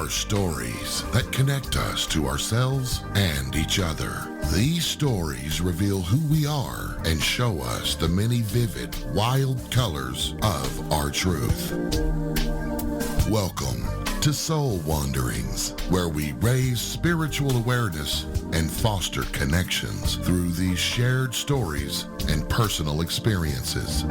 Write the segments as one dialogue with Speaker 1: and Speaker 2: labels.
Speaker 1: are stories that connect us to ourselves and each other. These stories reveal who we are and show us the many vivid, wild colors of our truth. Welcome to Soul Wanderings, where we raise spiritual awareness and foster connections through these shared stories and personal experiences.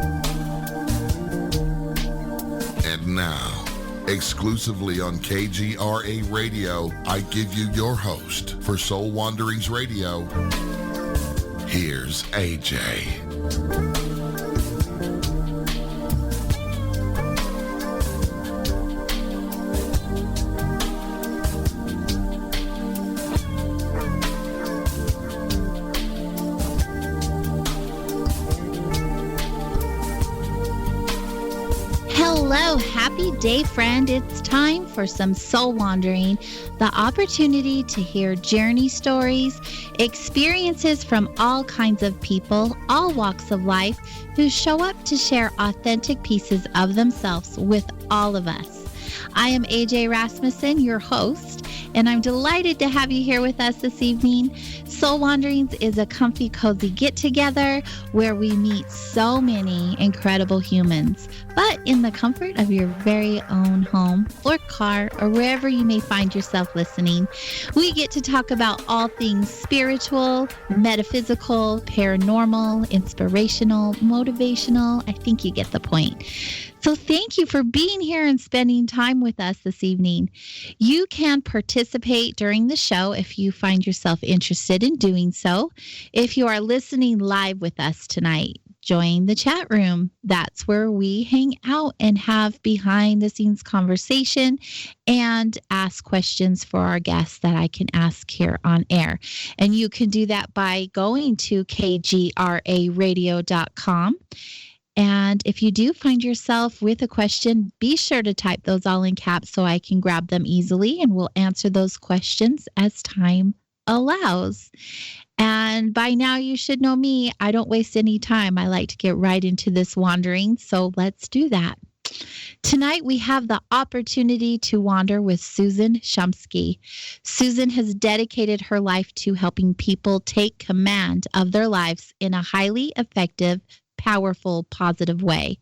Speaker 1: And now, exclusively on KGRA Radio, I give you your host for Soul Wanderings Radio. Here's AJ.
Speaker 2: Hello, happy day, friend. It's time for some soul wandering, the opportunity to hear journey stories, experiences from all kinds of people, all walks of life, who show up to share authentic pieces of themselves with all of us. I am AJ Rasmussen, your host, and I'm delighted to have you here with us this evening. Soul Wanderings is a comfy, cozy get-together where we meet so many incredible humans, but in the comfort of your very own home or car or wherever you may find yourself listening. We get to talk about all things spiritual, metaphysical, paranormal, inspirational, motivational. I think you get the point. So thank you for being here and spending time with us this evening. You can participate during the show if you find yourself interested in doing so. If you are listening live with us tonight, join the chat room. That's where we hang out and have behind the scenes conversation and ask questions for our guests that I can ask here on air. And you can do that by going to kgraradio.com. And if you do find yourself with a question, be sure to type those all in caps so I can grab them easily, and we'll answer those questions as time allows. And by now you should know me. I don't waste any time. I like to get right into this wandering, so let's do that. Tonight we have the opportunity to wander with Susan Shumsky. Susan has dedicated her life to helping people take command of their lives in a highly effective, powerful, positive way.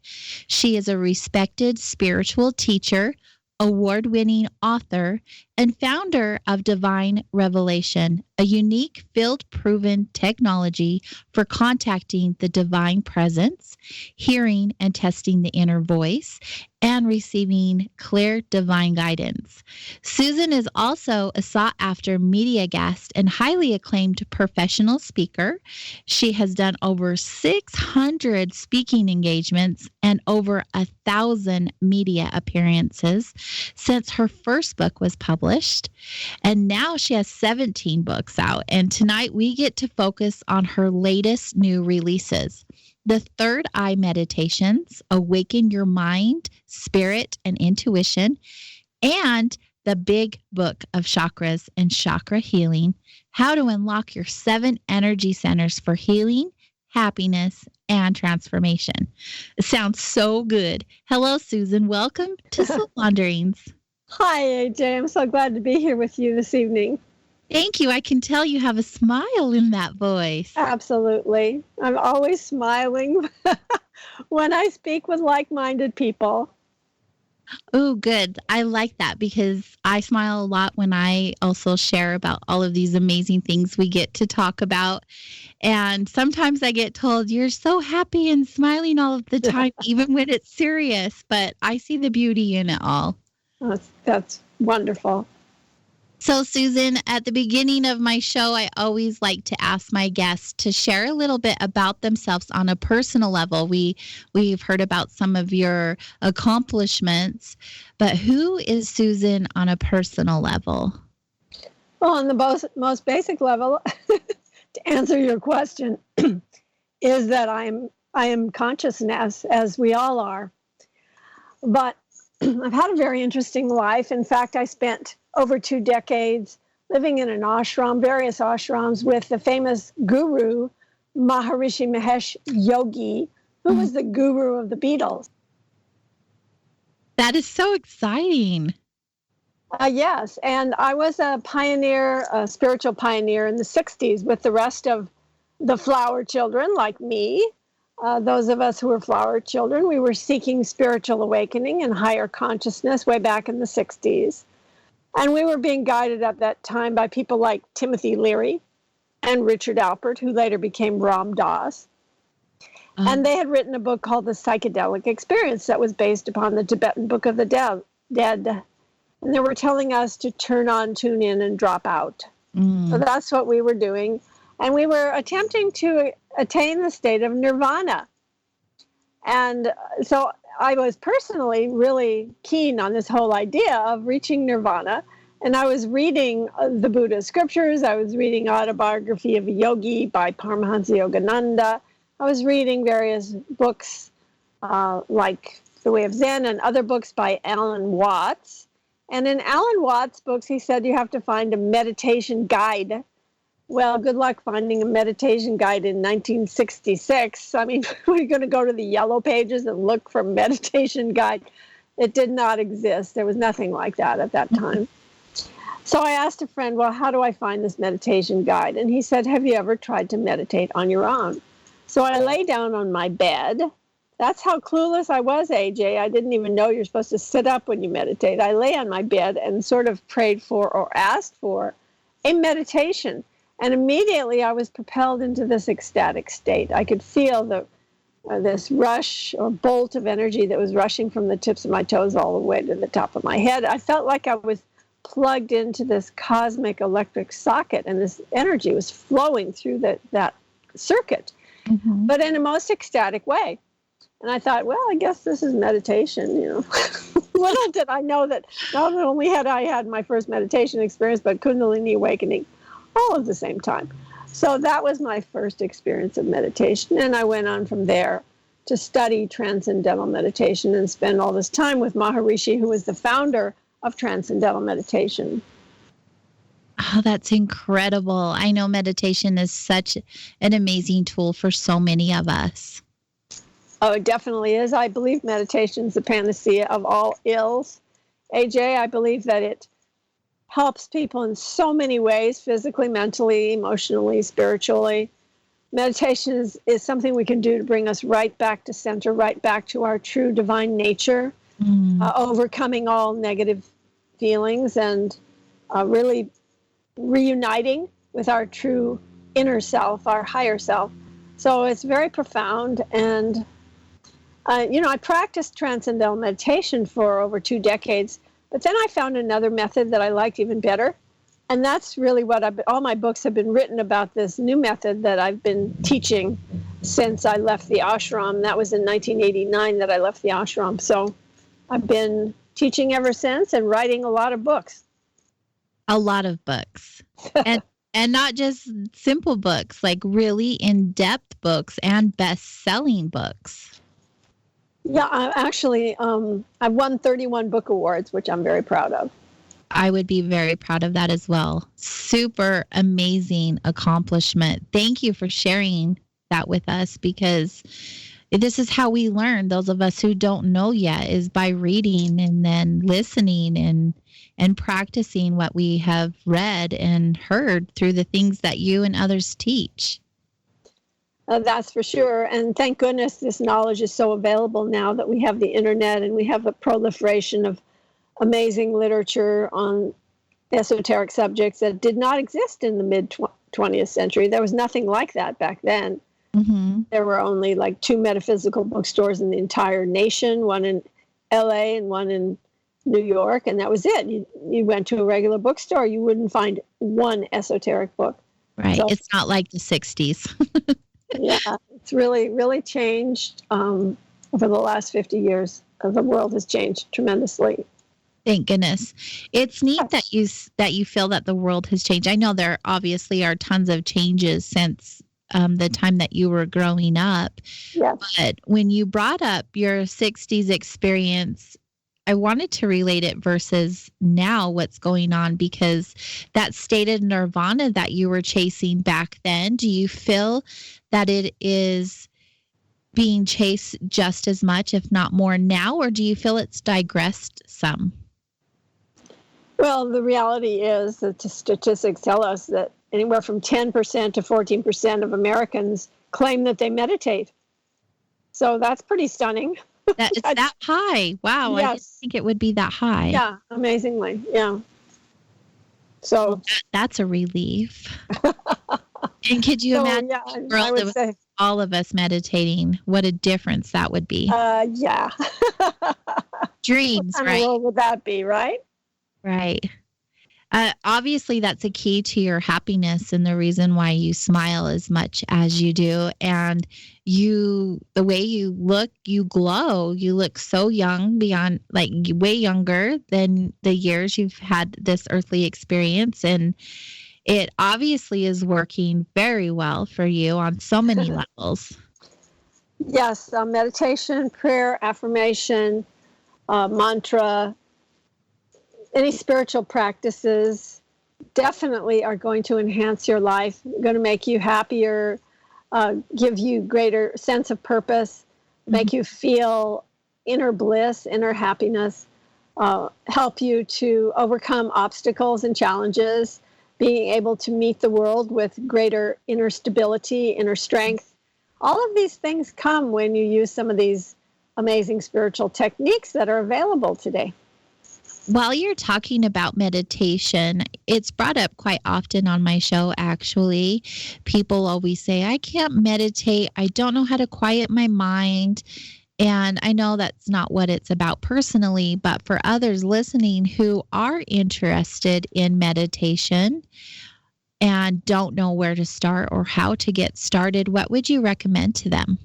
Speaker 2: She is a respected spiritual teacher, award-winning author, and founder of Divine Revelation, a unique field-proven technology for contacting the divine presence, hearing and testing the inner voice, and receiving clear divine guidance. Susan is also a sought-after media guest and highly acclaimed professional speaker. She has done over 600 speaking engagements and over 1,000 media appearances since her first book was published. And now she has 17 books out. And tonight we get to focus on her latest new releases. The Third Eye Meditations, Awaken Your Mind, Spirit, and Intuition, and the Big Book of Chakras and Chakra Healing, How to Unlock Your 7 Energy Centers for Healing, Happiness, and Transformation. It sounds so good. Hello, Susan. Welcome to Soul Wanderings.
Speaker 3: Hi, AJ. I'm so glad to be here with you this evening.
Speaker 2: Thank you. I can tell you have a smile in that voice.
Speaker 3: Absolutely. I'm always smiling when I speak with like-minded people.
Speaker 2: Oh, good. I like that because I smile a lot when I also share about all of these amazing things we get to talk about. And sometimes I get told, you're so happy and smiling all of the time, even when it's serious. But I see the beauty in it all.
Speaker 3: That's wonderful.
Speaker 2: So, Susan, at the beginning of my show, I always like to ask my guests to share a little bit about themselves on a personal level. We've heard about some of your accomplishments, but who is Susan on a personal level?
Speaker 3: Well, on the most basic level, to answer your question, is that I am consciousness, as we all are. But I've had a very interesting life. In fact, I spent over 2 decades living in an ashram, various ashrams, with the famous guru, Maharishi Mahesh Yogi, who was the guru of the Beatles.
Speaker 2: That is so exciting.
Speaker 3: Yes, and I was a pioneer, a spiritual pioneer in the 60s with the rest of the flower children like me. Those of us who were flower children, we were seeking spiritual awakening and higher consciousness way back in the 60s. And we were being guided at that time by people like Timothy Leary and Richard Alpert, who later became Ram Dass. And they had written a book called The Psychedelic Experience that was based upon the Tibetan Book of the Dead. And they were telling us to turn on, tune in, and drop out. So that's what we were doing. And we were attempting to attain the state of nirvana. And so I was personally really keen on this whole idea of reaching nirvana. And I was reading the Buddha's scriptures. I was reading Autobiography of a Yogi by Paramahansa Yogananda. I was reading various books like The Way of Zen and other books by Alan Watts. And in Alan Watts' books, he said you have to find a meditation guide. Well, good luck finding a meditation guide in 1966. I mean, we're going to go to the yellow pages and look for meditation guide. It did not exist. There was nothing like that at that time. So I asked a friend, well, how do I find this meditation guide? And he said, have you ever tried to meditate on your own? So I lay down on my bed. That's how clueless I was, AJ. I didn't even know you're supposed to sit up when you meditate. I lay on my bed and sort of prayed for or asked for a meditation. And immediately I was propelled into this ecstatic state. I could feel this rush or bolt of energy that was rushing from the tips of my toes all the way to the top of my head. I felt like I was plugged into this cosmic electric socket, and this energy was flowing through that circuit, but in a most ecstatic way. And I thought, well, I guess this is meditation, you know. Little did I know that not only had I had my first meditation experience, but Kundalini awakening all at the same time. So that was my first experience of meditation. And I went on from there to study transcendental meditation and spend all this time with Maharishi, who was the founder of transcendental meditation.
Speaker 2: Oh, that's incredible. I know meditation is such an amazing tool for so many of us.
Speaker 3: Oh, it definitely is. I believe meditation is the panacea of all ills. AJ, I believe that it helps people in so many ways, physically, mentally, emotionally, spiritually. Meditation is something we can do to bring us right back to center, right back to our true divine nature, overcoming all negative feelings and really reuniting with our true inner self, our higher self. So it's very profound. And, I practiced transcendental meditation for over 2 decades, but then I found another method that I liked even better. And that's really what all my books have been written about, this new method that I've been teaching since I left the ashram. That was in 1989 that I left the ashram. So I've been teaching ever since and writing a lot of books.
Speaker 2: A lot of books. And not just simple books, like really in-depth books and best-selling books.
Speaker 3: Yeah, I've won 31 book awards, which I'm very proud of.
Speaker 2: I would be very proud of that as well. Super amazing accomplishment. Thank you for sharing that with us, because this is how we learn. Those of us who don't know yet is by reading and then listening and practicing what we have read and heard through the things that you and others teach.
Speaker 3: That's for sure. And thank goodness this knowledge is so available now that we have the internet and we have a proliferation of amazing literature on esoteric subjects that did not exist in the mid-20th century. There was nothing like that back then. There were only like 2 metaphysical bookstores in the entire nation, one in LA and one in New York, and that was it. You went to a regular bookstore, you wouldn't find one esoteric book.
Speaker 2: Right. So, it's not like the 60s.
Speaker 3: Yeah, it's really, really changed over the last 50 years. The world has changed tremendously.
Speaker 2: Thank goodness. It's neat that you feel that the world has changed. I know there obviously are tons of changes since the time that you were growing up.
Speaker 3: Yes.
Speaker 2: But when you brought up your 60s experience, I wanted to relate it versus now what's going on, because that state of nirvana that you were chasing back then, do you feel that it is being chased just as much, if not more now, or do you feel it's digressed some?
Speaker 3: Well, the reality is that the statistics tell us that anywhere from 10% to 14% of Americans claim that they meditate. So that's pretty stunning.
Speaker 2: That it's that high. Wow, I didn't
Speaker 3: Yes.
Speaker 2: think it would be that high.
Speaker 3: Yeah, amazingly. Yeah. So
Speaker 2: Well, that's a relief. And could you imagine
Speaker 3: yeah,
Speaker 2: a
Speaker 3: I
Speaker 2: world
Speaker 3: would
Speaker 2: with
Speaker 3: say,
Speaker 2: all of us meditating? What a difference that would be.
Speaker 3: yeah.
Speaker 2: Dreams,
Speaker 3: What kind
Speaker 2: right?
Speaker 3: of world would that be, right?
Speaker 2: Right. Obviously, that's a key to your happiness and the reason why you smile as much as you do. And the way you look, you glow. You look so young, beyond, like, way younger than the years you've had this earthly experience. And it obviously is working very well for you on so many levels.
Speaker 3: Yes, meditation, prayer, affirmation, mantra, any spiritual practices definitely are going to enhance your life, going to make you happier, give you greater sense of purpose, make you feel inner bliss, inner happiness, help you to overcome obstacles and challenges, being able to meet the world with greater inner stability, inner strength. All of these things come when you use some of these amazing spiritual techniques that are available today.
Speaker 2: While you're talking about meditation, it's brought up quite often on my show, actually. People always say, I can't meditate. I don't know how to quiet my mind. And I know that's not what it's about personally, but for others listening who are interested in meditation and don't know where to start or how to get started, what would you recommend to them?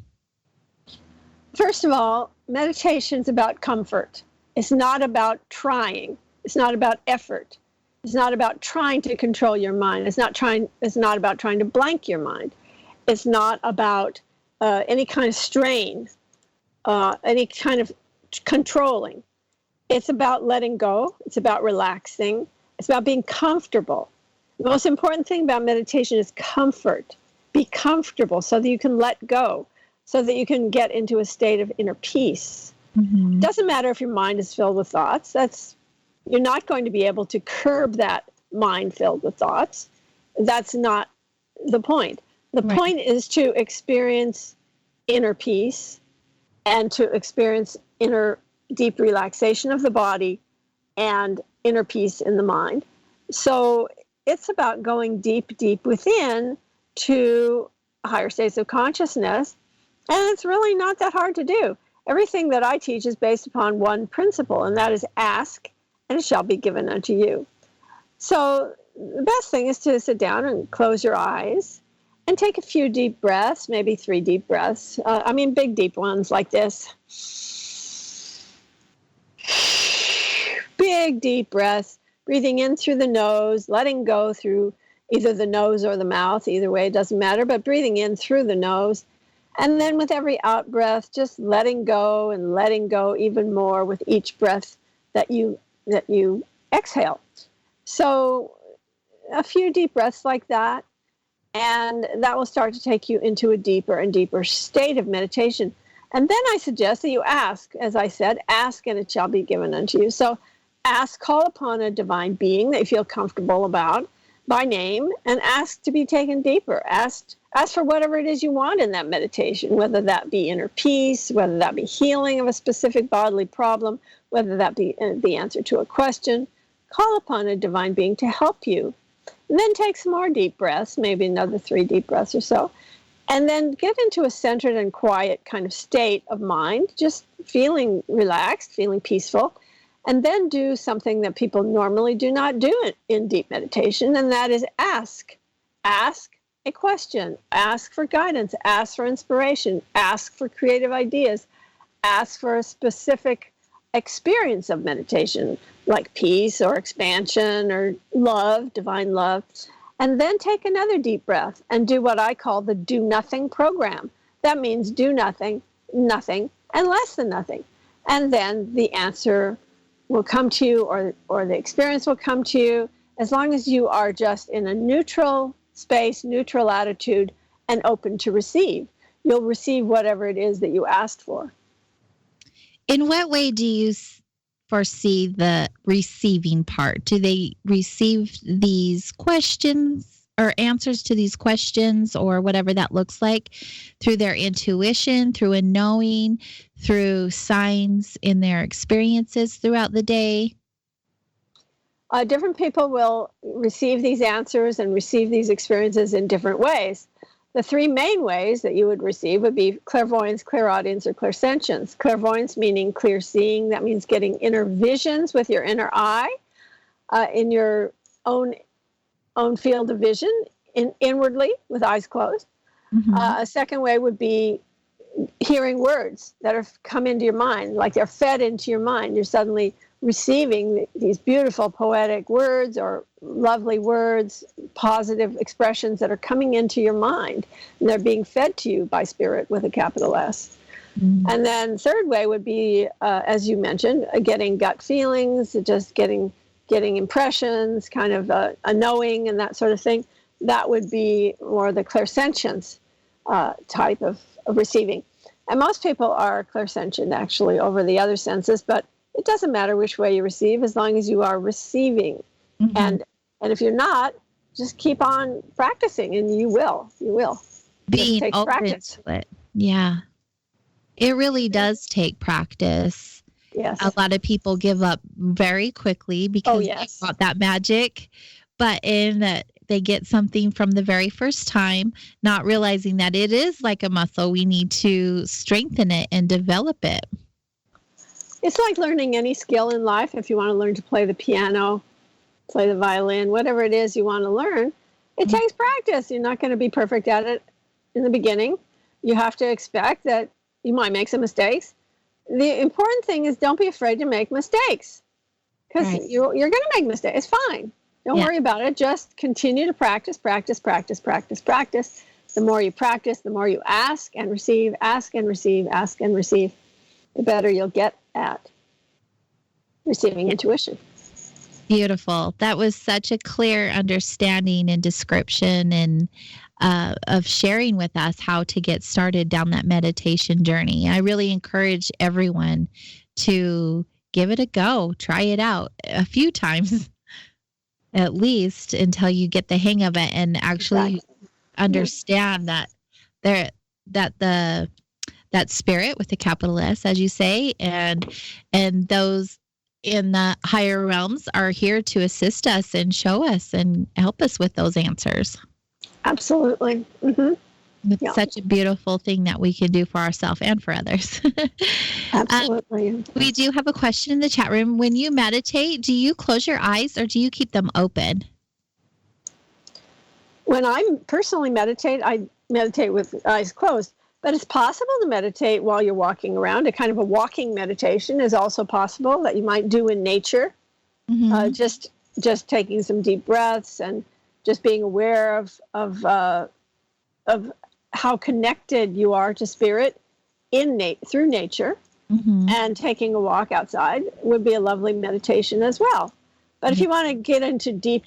Speaker 3: First of all, meditation is about comfort. It's not about trying. It's not about effort. It's not about trying to control your mind. It's not about trying to blank your mind. It's not about any kind of strain, any kind of controlling. It's about letting go. It's about relaxing. It's about being comfortable. The most important thing about meditation is comfort. Be comfortable so that you can let go, so that you can get into a state of inner peace.
Speaker 2: Mm-hmm.
Speaker 3: It doesn't matter if your mind is filled with thoughts. You're not going to be able to curb that mind filled with thoughts. That's not the point. The point is to experience inner peace and to experience inner deep relaxation of the body and inner peace in the mind. So it's about going deep, deep within to higher states of consciousness. And it's really not that hard to do. Everything that I teach is based upon one principle, and that is ask, and it shall be given unto you. So the best thing is to sit down and close your eyes and take a few deep breaths, maybe 3 deep breaths. Big, deep ones like this. Big, deep breaths, breathing in through the nose, letting go through either the nose or the mouth. Either way, it doesn't matter, but breathing in through the nose. And then with every out breath, just letting go and letting go even more with each breath that you exhale. So a few deep breaths like that, and that will start to take you into a deeper and deeper state of meditation. And then I suggest that you ask, as I said, ask and it shall be given unto you. So ask, call upon a divine being that you feel comfortable about by name, and ask to be taken deeper. Ask for whatever it is you want in that meditation, whether that be inner peace, whether that be healing of a specific bodily problem, whether that be the answer to a question. Call upon a divine being to help you. And then take some more deep breaths, maybe another 3 deep breaths or so. And then get into a centered and quiet kind of state of mind, just feeling relaxed, feeling peaceful. And then do something that people normally do not do in deep meditation, and that is ask. Ask a question. Ask for guidance. Ask for inspiration. Ask for creative ideas. Ask for a specific experience of meditation, like peace or expansion or love, divine love. And then take another deep breath and do what I call the do nothing program. That means do nothing, nothing, and less than nothing. And then the answer will come to you, or the experience will come to you, as long as you are just in a neutral space, neutral attitude, and open to receive. You'll receive whatever it is that you asked for.
Speaker 2: In what way do you foresee the receiving part? Do they receive these questions or answers to these questions or whatever that looks like through their intuition, through a knowing, through signs in their experiences throughout the day?
Speaker 3: Different people will receive these answers and receive these experiences in different ways. The three main ways that you would receive would be clairvoyance, clairaudience, or clairsentience. Clairvoyance meaning clear seeing. That means getting inner visions with your inner eye in your own field of vision, inwardly with eyes closed.
Speaker 2: Mm-hmm.
Speaker 3: A second way would be hearing words that are come into your mind, like they're fed into your mind. You're suddenly receiving these beautiful poetic words or lovely words, positive expressions that are coming into your mind, and they're being fed to you by spirit with a capital S. Mm-hmm. And then third way would be, as you mentioned, getting gut feelings, just getting impressions, kind of a knowing and that sort of thing. That would be more the clairsentience type of receiving. And most people are clairsentient actually over the other senses, but it doesn't matter which way you receive as long as you are receiving. Mm-hmm. And if you're not, just keep on practicing and you will.
Speaker 2: Being open practice to it. Yeah. It really does take practice.
Speaker 3: Yes.
Speaker 2: A lot of people give up very quickly because they want that magic, but in that they get something from the very first time, not realizing that it is like a muscle. We need to strengthen it and develop it.
Speaker 3: It's like learning any skill in life. If you want to learn to play the piano, play the violin, whatever it is you want to learn, it takes practice. You're not going to be perfect at it in the beginning. You have to expect that you might make some mistakes. The important thing is don't be afraid to make mistakes, because you're going to make mistakes. It's fine. Don't worry about it. Just continue to practice. The more you practice, the more you ask and receive, the better you'll get at receiving intuition.
Speaker 2: Beautiful. That was such a clear understanding and description and of sharing with us how to get started down that meditation journey. I really encourage everyone to give it a go. Try it out a few times at least until you get the hang of it and actually understand that that spirit with the capital S, as you say, and those in the higher realms are here to assist us and show us and help us with those answers.
Speaker 3: Absolutely. Mm-hmm.
Speaker 2: It's such a beautiful thing that we can do for ourselves and for others.
Speaker 3: Absolutely.
Speaker 2: We do have a question in the chat room. When you meditate, do you close your eyes or do you keep them open?
Speaker 3: When I personally meditate, I meditate with eyes closed. But it's possible to meditate while you're walking around. A kind of a walking meditation is also possible that you might do in nature. Mm-hmm. Just taking some deep breaths and just being aware of how connected you are to spirit through nature. Mm-hmm. And taking a walk outside would be a lovely meditation as well. But if you want to get into deep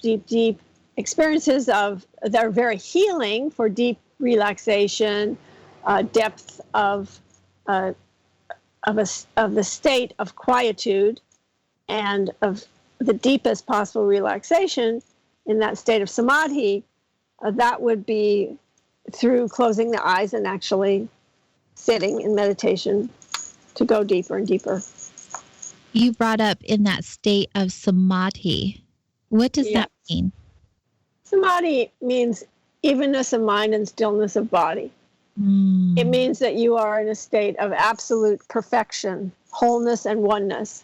Speaker 3: experiences that are very healing for deep relaxation, depth of the state of quietude and of the deepest possible relaxation in that state of samadhi, that would be through closing the eyes and actually sitting in meditation to go deeper and deeper.
Speaker 2: You brought up in that state of samadhi. What does that mean?
Speaker 3: Samadhi means evenness of mind and stillness of body. It means that you are in a state of absolute perfection, wholeness, and oneness.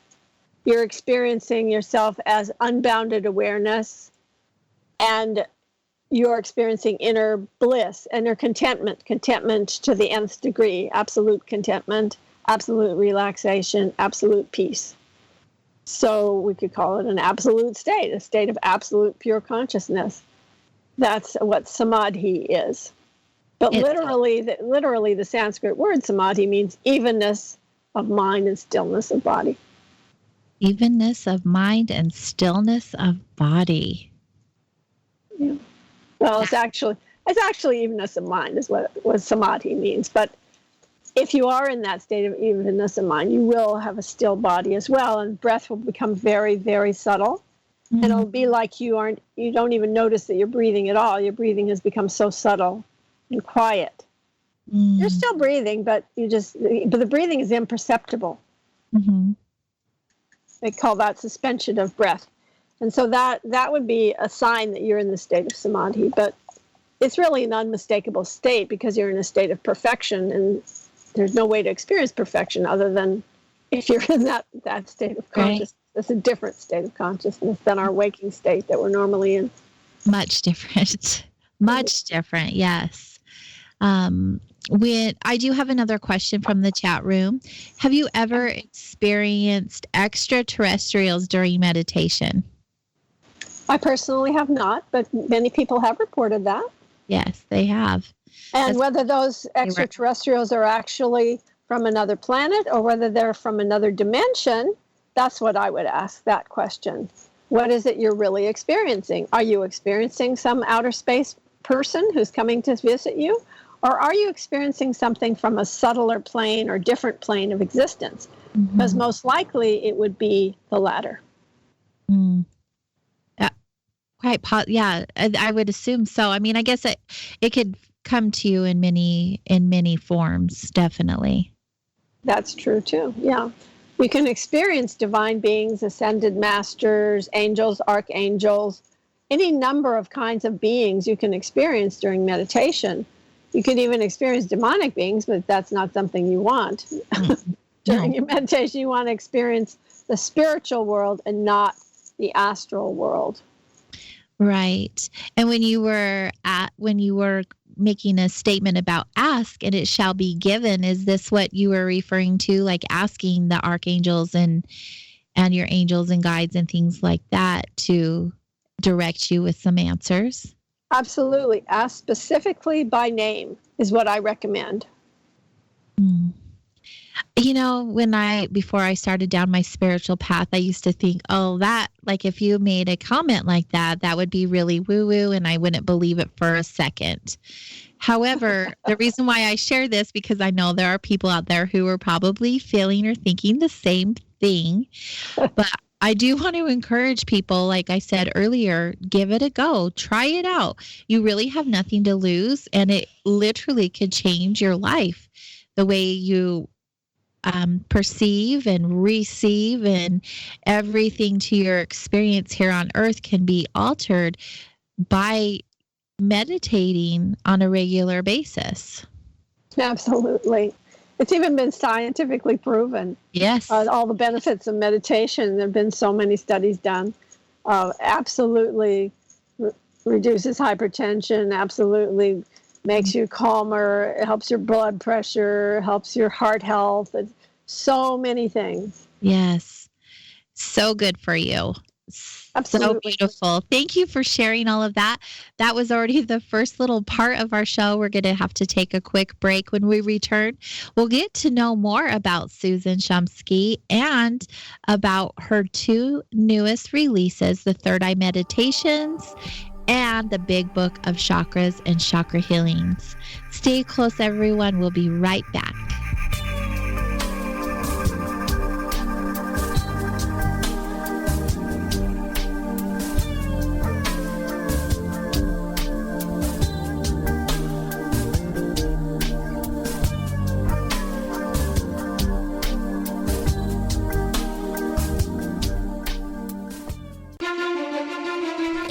Speaker 3: You're experiencing yourself as unbounded awareness, and you're experiencing inner bliss, inner contentment to the nth degree, absolute contentment, absolute relaxation, absolute peace. So we could call it an absolute state, a state of absolute pure consciousness. That's what samadhi is. But literally, the Sanskrit word samadhi means evenness of mind and stillness of body.
Speaker 2: Evenness of mind and stillness of body.
Speaker 3: Yeah. Well, it's actually evenness of mind is what samadhi means. But if you are in that state of evenness of mind, you will have a still body as well, and breath will become very, very subtle. And it'll be like you don't even notice that you're breathing at all. Your breathing has become so subtle and quiet. You're still breathing, but the breathing is imperceptible. They call that suspension of breath. And so that would be a sign that you're in the state of samadhi. But it's really an unmistakable state because you're in a state of perfection, and there's no way to experience perfection other than if you're in that state of consciousness. It's a different state of consciousness than our waking state that we're normally in.
Speaker 2: Much different. Much different, yes. I do have another question from the chat room. Have you ever experienced extraterrestrials during meditation?
Speaker 3: I personally have not, but many people have reported that.
Speaker 2: Yes, they have.
Speaker 3: And whether those extraterrestrials are actually from another planet or whether they're from another dimension, that's what I would ask that question. What is it you're really experiencing? Are you experiencing some outer space person who's coming to visit you? Or are you experiencing something from a subtler plane or different plane of existence? Because most likely it would be the latter.
Speaker 2: Yeah, I would assume so. I mean, I guess it could come to you in many forms, definitely.
Speaker 3: That's true too. Yeah. You can experience divine beings, ascended masters, angels, archangels, any number of kinds of beings you can experience during meditation. You can even experience demonic beings, but that's not something you want. During your meditation, you want to experience the spiritual world and not the astral world.
Speaker 2: Right. And when you were making a statement about ask and it shall be given, is this what you were referring to, like asking the archangels and your angels and guides and things like that to direct you with some answers?
Speaker 3: Absolutely. Ask specifically by name is what I recommend.
Speaker 2: You know, before I started down my spiritual path, I used to think, like if you made a comment like that, that would be really woo-woo and I wouldn't believe it for a second. However, the reason why I share this, because I know there are people out there who are probably feeling or thinking the same thing, but I do want to encourage people, like I said earlier, give it a go. Try it out. You really have nothing to lose, and it literally could change your life. The way you perceive and receive and everything to your experience here on earth can be altered by meditating on a regular basis.
Speaker 3: Absolutely. It's even been scientifically proven.
Speaker 2: Yes.
Speaker 3: All the benefits of meditation. There have been so many studies done. Absolutely reduces hypertension, absolutely makes you calmer, it helps your blood pressure, helps your heart health, so many things.
Speaker 2: Yes. So good for you. Absolutely. So beautiful. Thank you for sharing all of that. That was already the first little part of our show. We're going to have to take a quick break. When we return, we'll get to know more about Susan Shumsky and about her two newest releases, the Third Eye Meditations and the Big Book of Chakras and Chakra Healings. Stay close, everyone. We'll be right back.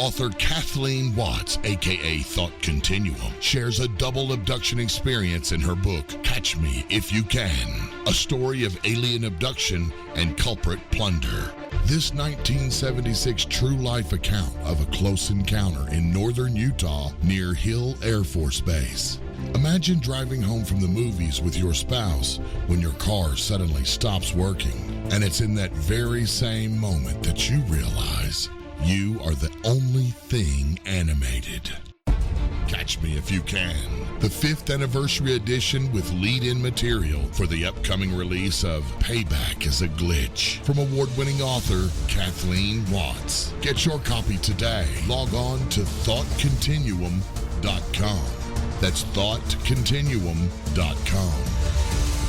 Speaker 1: Author Kathleen Watts, aka Thought Continuum, shares a double abduction experience in her book, Catch Me If You Can, a story of alien abduction and culprit plunder. This 1976 true life account of a close encounter in northern Utah near Hill Air Force Base. Imagine driving home from the movies with your spouse when your car suddenly stops working, and it's in that very same moment that you realize you are the only thing animated. Catch Me If You Can, the 5th anniversary edition with lead-in material for the upcoming release of Payback is a Glitch from award-winning author Kathleen Watts. Get your copy today. Log on to thoughtcontinuum.com. That's thoughtcontinuum.com.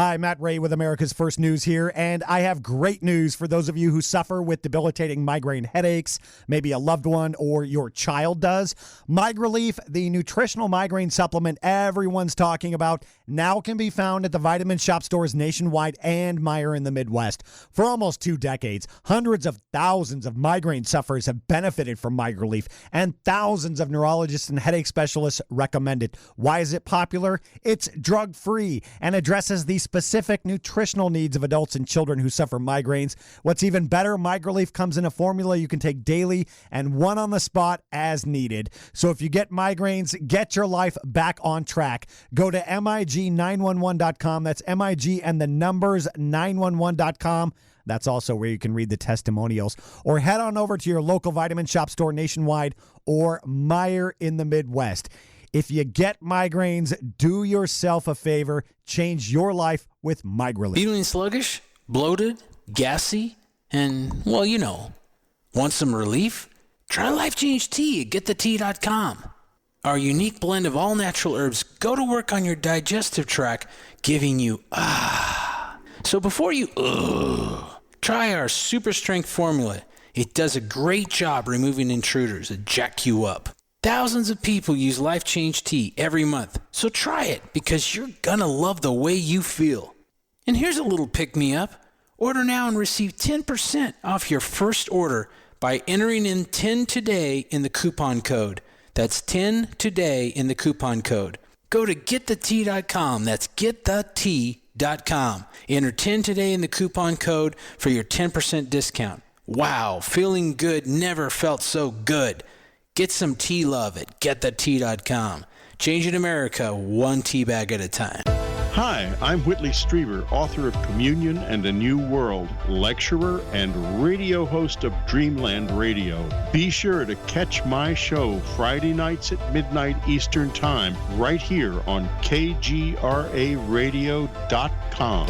Speaker 4: Hi, Matt Ray with America's First News here, and I have great news for those of you who suffer with debilitating migraine headaches, maybe a loved one or your child does. MigraLief, the nutritional migraine supplement everyone's talking about, now can be found at the vitamin shop stores nationwide and Meijer in the Midwest. For almost 2 decades, hundreds of thousands of migraine sufferers have benefited from MigraLief, and thousands of neurologists and headache specialists recommend it. Why is it popular? It's drug-free and addresses the specific nutritional needs of adults and children who suffer migraines. What's even better, MigraLief comes in a formula you can take daily and one on the spot as needed. So if you get migraines, get your life back on track. Go to MIG911.com. That's MIG and the numbers 911.com. That's also where you can read the testimonials. Or head on over to your local vitamin shop store nationwide or Meijer in the Midwest. If you get migraines, do yourself a favor. Change your life with MigraLief.
Speaker 5: Feeling sluggish, bloated, gassy, and, well, you know, want some relief? Try Life Change Tea at GetTheTea.com. Our unique blend of all natural herbs go to work on your digestive tract, giving you So before you try our super strength formula. It does a great job removing intruders that jack you up. Thousands of people use Life Change Tea every month, so try it because you're gonna love the way you feel. And here's a little pick-me-up. Order now and receive 10% off your first order by entering in 10 today in the coupon code. That's 10 today in the coupon code. Go to getthetea.com. That's getthetea.com. Enter 10 today in the coupon code for your 10% discount. Wow, feeling good never felt so good. Get some tea love at getthetea.com. Changing America one tea bag at a time.
Speaker 6: Hi, I'm Whitley Strieber, author of Communion and a New World, lecturer and radio host of Dreamland Radio. Be sure to catch my show Friday nights at midnight Eastern Time right here on kgraradio.com.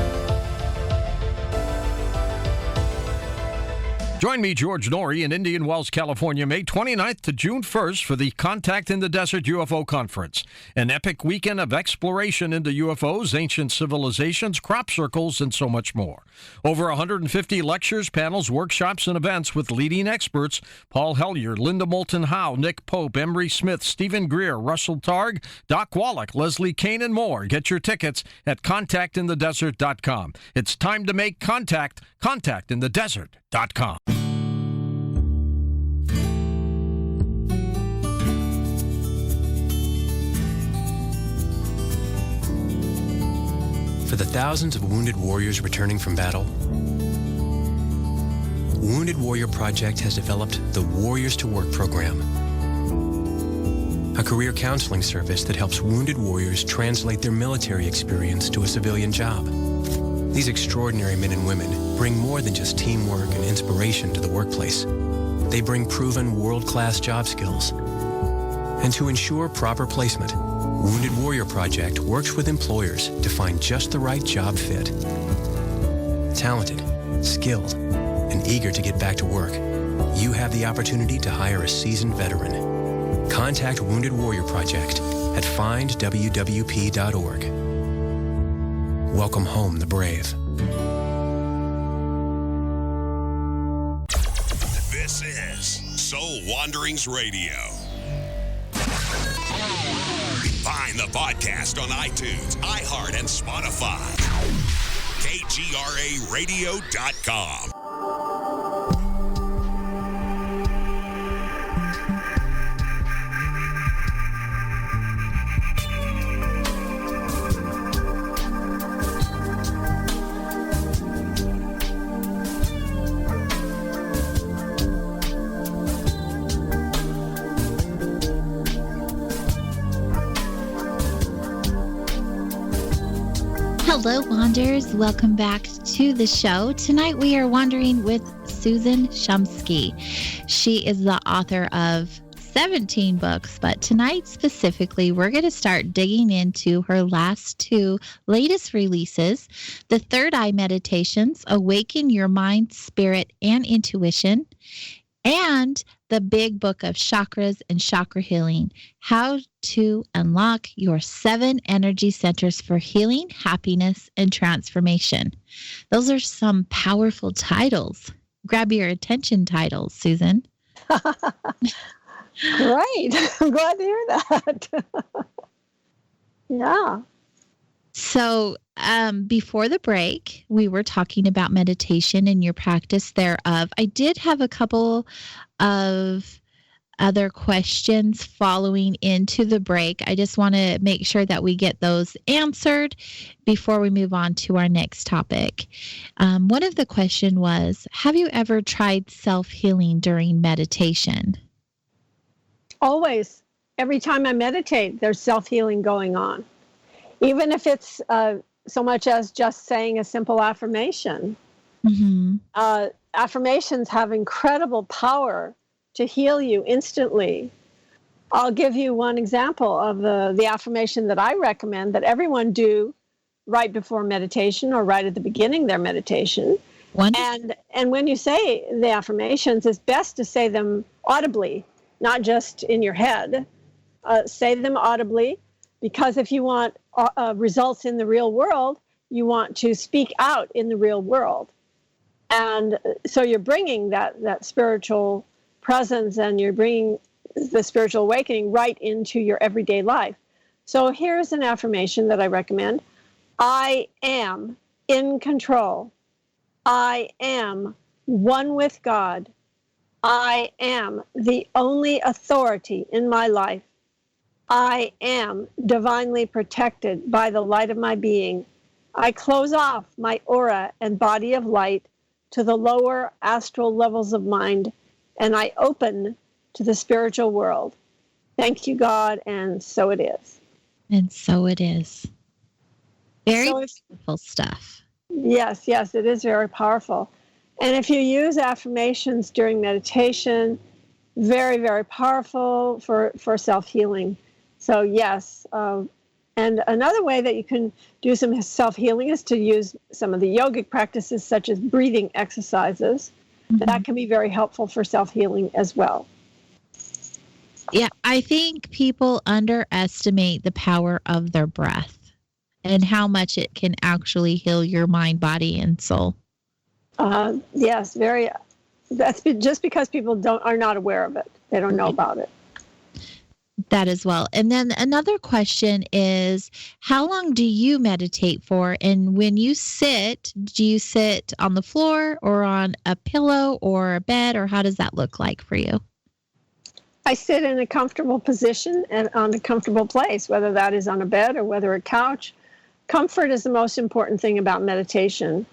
Speaker 7: Join me, George Norrie, in Indian Wells, California, May 29th to June 1st for the Contact in the Desert UFO Conference, an epic weekend of exploration into UFOs, ancient civilizations, crop circles, and so much more. Over 150 lectures, panels, workshops, and events with leading experts: Paul Hellyer, Linda Moulton Howe, Nick Pope, Emery Smith, Stephen Greer, Russell Targ, Doc Wallach, Leslie Kane, and more. Get your tickets at contactinthedesert.com. It's time to make contact. Contactinthedesert.com.
Speaker 8: For the thousands of wounded warriors returning from battle, Wounded Warrior Project has developed the Warriors to Work program, a career counseling service that helps wounded warriors translate their military experience to a civilian job. These extraordinary men and women bring more than just teamwork and inspiration to the workplace. They bring proven world-class job skills. And to ensure proper placement, Wounded Warrior Project works with employers to find just the right job fit. Talented, skilled, and eager to get back to work, you have the opportunity to hire a seasoned veteran. Contact Wounded Warrior Project at findwwp.org. Welcome home, the brave.
Speaker 9: This is Soul Wanderings Radio. Find the podcast on iTunes, iHeart, and Spotify. kgraradio.com.
Speaker 2: Hello, Wanderers. Welcome back to the show. Tonight we are wandering with Susan Shumsky. She is the author of 17 books, but tonight specifically, we're going to start digging into her last 2 latest releases, The Third Eye Meditations, Awaken Your Mind, Spirit, and Intuition, and the big book of chakras and chakra healing, how to unlock your 7 energy centers for healing, happiness, and transformation. Those are some powerful titles. Grab your attention titles, Susan.
Speaker 3: Great. I'm glad to hear that. Yeah.
Speaker 2: So before the break, we were talking about meditation and your practice thereof. I did have a couple of other questions following into the break. I just want to make sure that we get those answered before we move on to our next topic. One of the question was, have you ever tried self-healing during meditation?
Speaker 3: Always. Every time I meditate, there's self-healing going on. Even if it's so much as just saying a simple affirmation.
Speaker 2: Mm-hmm.
Speaker 3: Affirmations have incredible power to heal you instantly. I'll give you one example of the affirmation that I recommend that everyone do right before meditation or right at the beginning of their meditation.
Speaker 2: Wonderful.
Speaker 3: And when you say the affirmations, it's best to say them audibly, not just in your head. Say them audibly, because if you want results in the real world, you want to speak out in the real world. And so you're bringing that spiritual presence, and you're bringing the spiritual awakening right into your everyday life. So here's an affirmation that I recommend. I am in control. I am one with God. I am the only authority in my life. I am divinely protected by the light of my being. I close off my aura and body of light to the lower astral levels of mind, and I open to the spiritual world. Thank you, God, and so it is.
Speaker 2: And so it is. Very beautiful stuff.
Speaker 3: Yes, it is very powerful. And if you use affirmations during meditation, very, very powerful for self-healing. So yes, and another way that you can do some self-healing is to use some of the yogic practices such as breathing exercises. Mm-hmm. That can be very helpful for self-healing as well.
Speaker 2: Yeah, I think people underestimate the power of their breath and how much it can actually heal your mind, body, and soul.
Speaker 3: Yes, very. That's just because people are not aware of it. They don't know about it.
Speaker 2: That as well. And then another question is, how long do you meditate for? And when you sit, do you sit on the floor or on a pillow or a bed, or how does that look like for you?
Speaker 3: I sit in a comfortable position and on a comfortable place, whether that is on a bed or whether a couch. Comfort is the most important thing about meditation.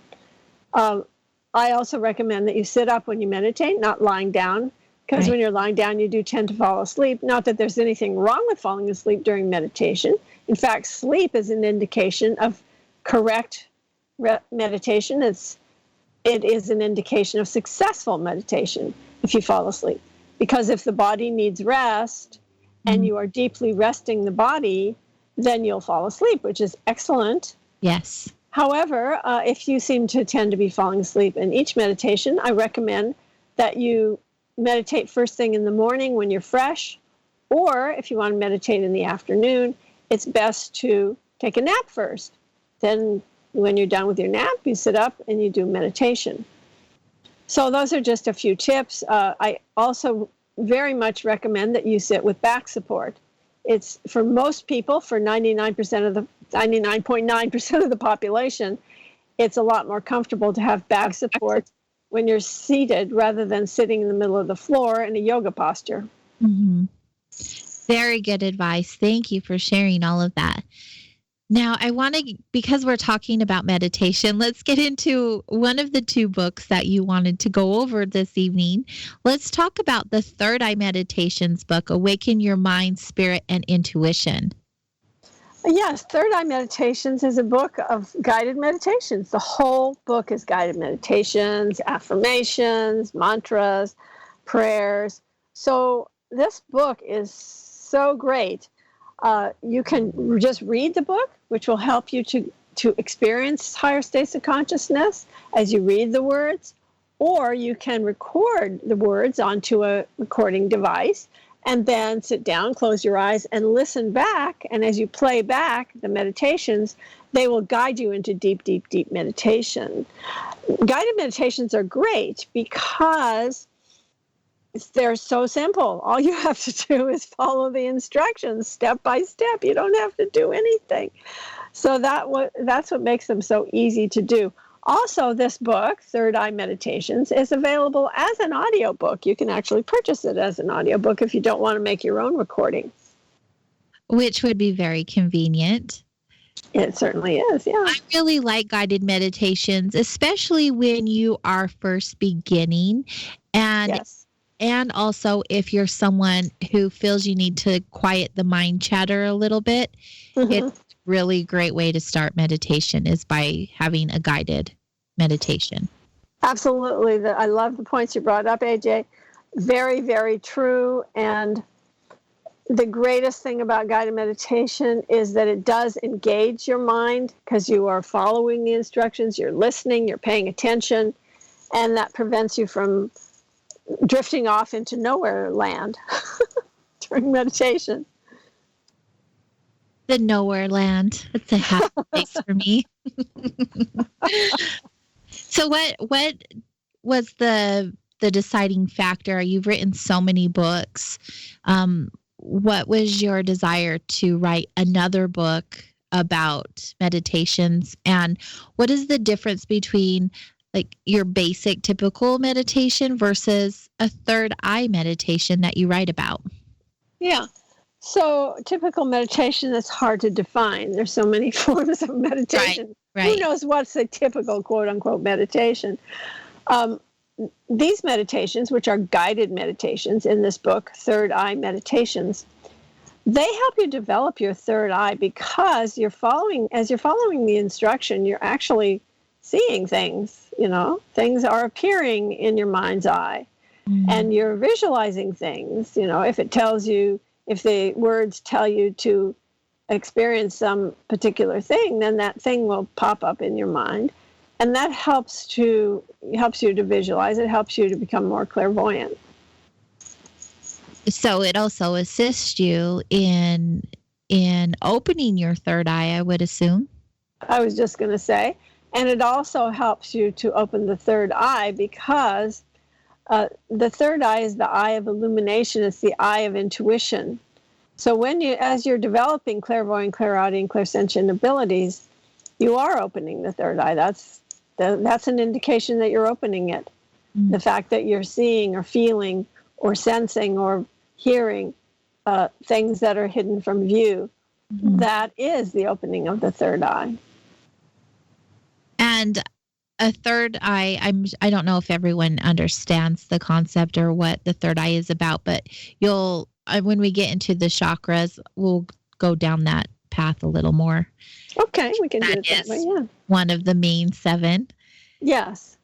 Speaker 3: I also recommend that you sit up when you meditate, not lying down. Because when you're lying down, you do tend to fall asleep. Not that there's anything wrong with falling asleep during meditation. In fact, sleep is an indication of correct meditation. It is an indication of successful meditation if you fall asleep. Because if the body needs rest and you are deeply resting the body, then you'll fall asleep, which is excellent.
Speaker 2: Yes.
Speaker 3: However, if you seem to tend to be falling asleep in each meditation, I recommend that you meditate first thing in the morning when you're fresh, or if you want to meditate in the afternoon, it's best to take a nap first. Then when you're done with your nap, you sit up and you do meditation. So those are just a few tips. I also very much recommend that you sit with back support. It's for most people, for 99.9% of the population, it's a lot more comfortable to have back support when you're seated rather than sitting in the middle of the floor in a yoga posture.
Speaker 2: Mm-hmm. Very good advice. Thank you for sharing all of that. Now, I want to, because we're talking about meditation, let's get into one of the 2 books that you wanted to go over this evening. Let's talk about the Third Eye Meditations book, Awaken Your Mind, Spirit, and Intuition.
Speaker 3: Yes, Third Eye Meditations is a book of guided meditations. The whole book is guided meditations, affirmations, mantras, prayers. So this book is so great. You can just read the book, which will help you to experience higher states of consciousness as you read the words, Or you can record the words onto a recording device and then sit down, close your eyes, and listen back. And as you play back the meditations, they will guide you into deep, deep, deep meditation. Guided meditations are great because they're so simple. All you have to do is follow the instructions step by step. You don't have to do anything. So that's what makes them so easy to do. Also, this book, Third Eye Meditations, is available as an audiobook. You can actually purchase it as an audiobook if you don't want to make your own recording.
Speaker 2: Which would be very convenient.
Speaker 3: It certainly is, yeah.
Speaker 2: I really like guided meditations, especially when you are first beginning. And also if you're someone who feels you need to quiet the mind chatter a little bit, it's really great way to start meditation is by having a guided meditation.
Speaker 3: Absolutely. I love the points you brought up, AJ. Very, very true. And the greatest thing about guided meditation is that it does engage your mind because you are following the instructions, you're listening, you're paying attention, and that prevents you from drifting off into nowhere land during meditation.
Speaker 2: The nowhere land. It's a happy place for me. So what was the deciding factor? You've written so many books. What was your desire to write another book about meditations? And what is the difference between like your basic typical meditation versus a third eye meditation that you write about?
Speaker 3: Yeah. So typical meditation is hard to define. There's so many forms of meditation.
Speaker 2: Right.
Speaker 3: Who knows what's a typical quote unquote meditation? These meditations, which are guided meditations in this book, Third Eye Meditations, they help you develop your third eye because as you're following the instruction, you're actually seeing things, things are appearing in your mind's eye and you're visualizing things, if the words tell you to experience some particular thing, then that thing will pop up in your mind. And that helps you to visualize. It helps you to become more clairvoyant.
Speaker 2: So it also assists you in opening your third eye, I would assume.
Speaker 3: I was just going to say, and it also helps you to open the third eye because the third eye is the eye of illumination. It's the eye of intuition. So as you're developing clairvoyant, clairaudient, clairsentient abilities, you are opening the third eye. That's an indication that you're opening it. The fact that you're seeing or feeling or sensing or hearing things that are hidden from view, that is the opening of the third eye.
Speaker 2: And a third eye, I don't know if everyone understands the concept or what the third eye is about, but when we get into the chakras, we'll go down that path a little more.
Speaker 3: Okay, we can do it that way, yeah.
Speaker 2: One of the main 7.
Speaker 3: Yes,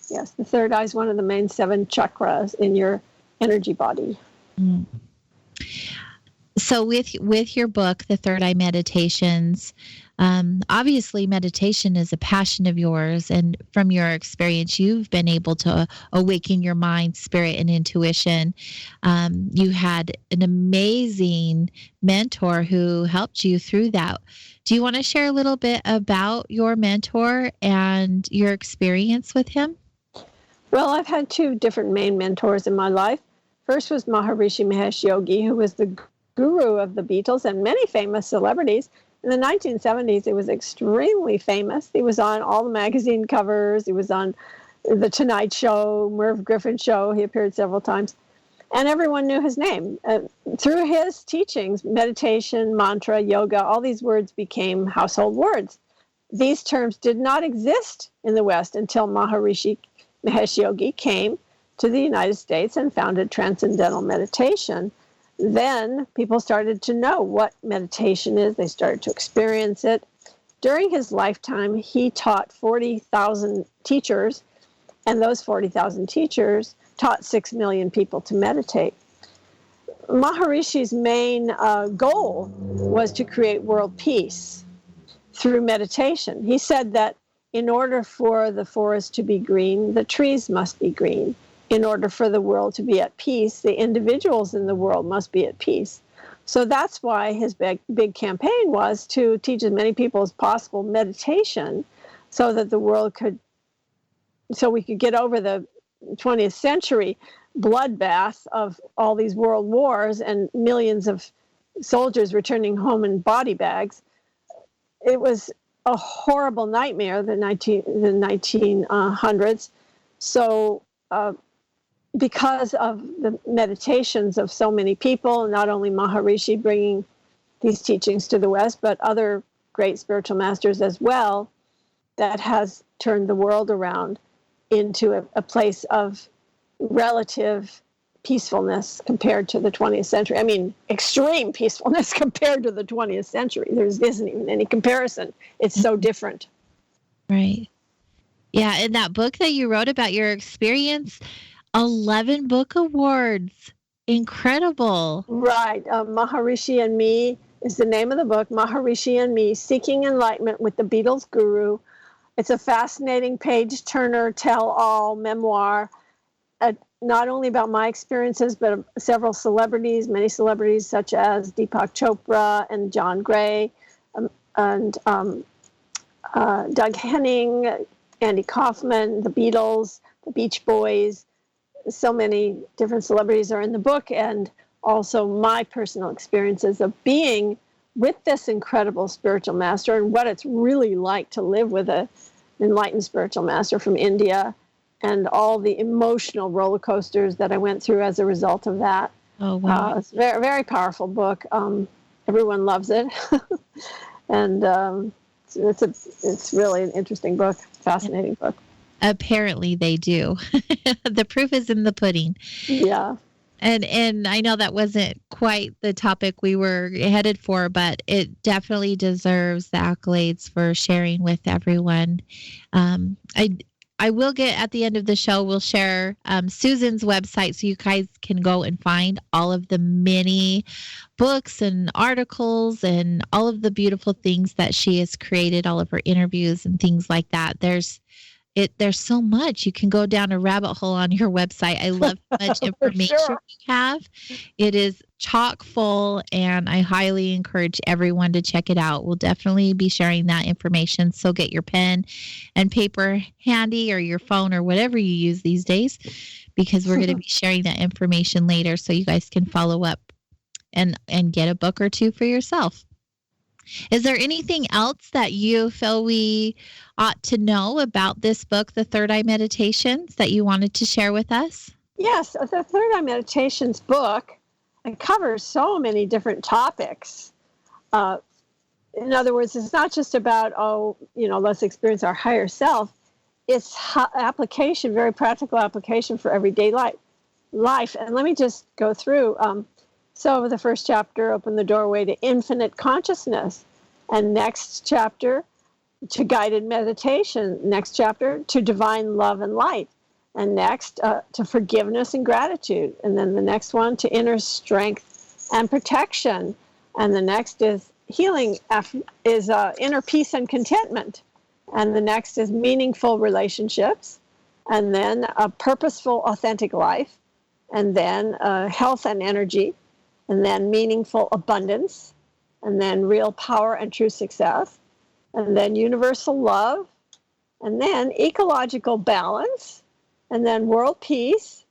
Speaker 3: the third eye is one of the main 7 chakras in your energy body.
Speaker 2: So with your book, The Third Eye Meditations, obviously meditation is a passion of yours, and from your experience, you've been able to awaken your mind, spirit, and intuition. You had an amazing mentor who helped you through that. Do you want to share a little bit about your mentor and your experience with him?
Speaker 3: Well, I've had 2 different main mentors in my life. First was Maharishi Mahesh Yogi, who was the guru of the Beatles and many famous celebrities. In the 1970s, he was extremely famous. He was on all the magazine covers. He was on The Tonight Show, Merv Griffin Show. He appeared several times. And everyone knew his name. Through his teachings, meditation, mantra, yoga, all these words became household words. These terms did not exist in the West until Maharishi Mahesh Yogi came to the United States and founded Transcendental Meditation. Then people started to know what meditation is. They started to experience it. During his lifetime, he taught 40,000 teachers, and those 40,000 teachers taught 6 million people to meditate. Maharishi's main goal was to create world peace through meditation. He said that in order for the forest to be green, the trees must be green. In order for the world to be at peace, the individuals in the world must be at peace. So that's why his big campaign was to teach as many people as possible meditation, so that we could get over the 20th century bloodbath of all these world wars and millions of soldiers returning home in body bags. It was a horrible nightmare, the 1900s. So because of the meditations of so many people, not only Maharishi bringing these teachings to the West, but other great spiritual masters as well, that has turned the world around into a place of relative peacefulness compared to the 20th century. I mean, extreme peacefulness compared to the 20th century. There isn't even any comparison. It's so different.
Speaker 2: Right. Yeah, in that book that you wrote about your experience, 11 book awards. Incredible.
Speaker 3: Right. Maharishi and Me is the name of the book. Maharishi and Me, Seeking Enlightenment with the Beatles Guru. It's a fascinating page-turner, tell-all memoir, not only about my experiences, but several celebrities, many celebrities such as Deepak Chopra and John Gray, and Doug Henning, Andy Kaufman, the Beatles, the Beach Boys. So many different celebrities are in the book, and also my personal experiences of being with this incredible spiritual master and what it's really like to live with an enlightened spiritual master from India, and all the emotional roller coasters that I went through as a result of that.
Speaker 2: Oh, wow.
Speaker 3: It's a very, very powerful book. Everyone loves it. And it's really an interesting book, fascinating book.
Speaker 2: Apparently they do. The proof is in the pudding.
Speaker 3: Yeah.
Speaker 2: And I know that wasn't quite the topic we were headed for, but it definitely deserves the accolades for sharing with everyone. I will get at the end of the show, we'll share Susan's website so you guys can go and find all of the many books and articles and all of the beautiful things that she has created, all of her interviews and things like that. There's so much. You can go down a rabbit hole on your website. I love how much information you have. It is chock full, and I highly encourage everyone to check it out. We'll definitely be sharing that information. So get your pen and paper handy, or your phone, or whatever you use these days, because we're going to be sharing that information later so you guys can follow up and get a book or two for yourself. Is there anything else that you feel we ought to know about this book, The Third Eye Meditations, that you wanted to share with us?
Speaker 3: Yes, the Third Eye Meditations book, it covers so many different topics. In other words, it's not just about, let's experience our higher self. It's application, very practical application for everyday life. And let me just go through. So the first chapter, Open the Doorway to Infinite Consciousness. And next chapter, to Guided Meditation. Next chapter, to Divine Love and Light. And next, to Forgiveness and Gratitude. And then the next one, to Inner Strength and Protection. And the next is Healing, is Inner Peace and Contentment. And the next is Meaningful Relationships. And then a Purposeful Authentic Life. And then Health and Energy. And then Meaningful Abundance, and then Real Power and True Success, and then Universal Love, and then Ecological Balance, and then World Peace,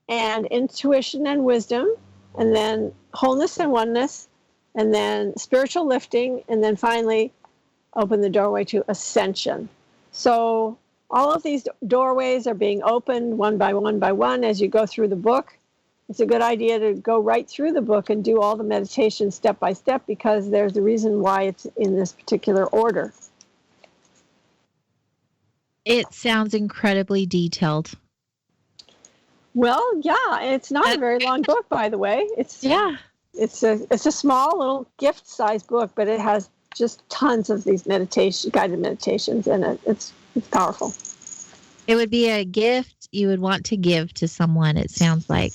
Speaker 3: and Intuition and Wisdom, and then Wholeness and Oneness, and then Spiritual Lifting, and then finally Open the Doorway to Ascension. So all of these doorways are being opened one by one as you go through the book. It's a good idea to go right through the book and do all the meditation step by step, because there's a reason why it's in this particular order.
Speaker 2: It sounds incredibly detailed.
Speaker 3: Well, yeah, it's not a very long book, by the way. It's a small little gift-sized book, but it has just tons of these guided meditations in it. It's powerful.
Speaker 2: It would be a gift you would want to give to someone, it sounds like.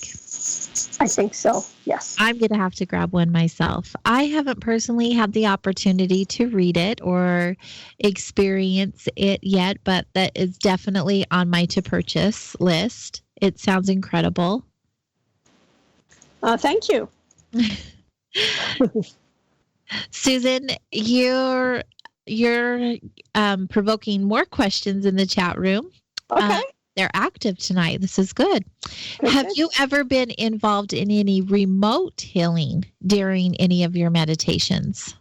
Speaker 3: I think so, yes.
Speaker 2: I'm going to have to grab one myself. I haven't personally had the opportunity to read it or experience it yet, but that is definitely on my to purchase list. It sounds incredible.
Speaker 3: Thank you.
Speaker 2: Susan, you're provoking more questions in the chat room.
Speaker 3: Okay.
Speaker 2: They're active tonight. This is good. Have you ever been involved in any remote healing during any of your meditations?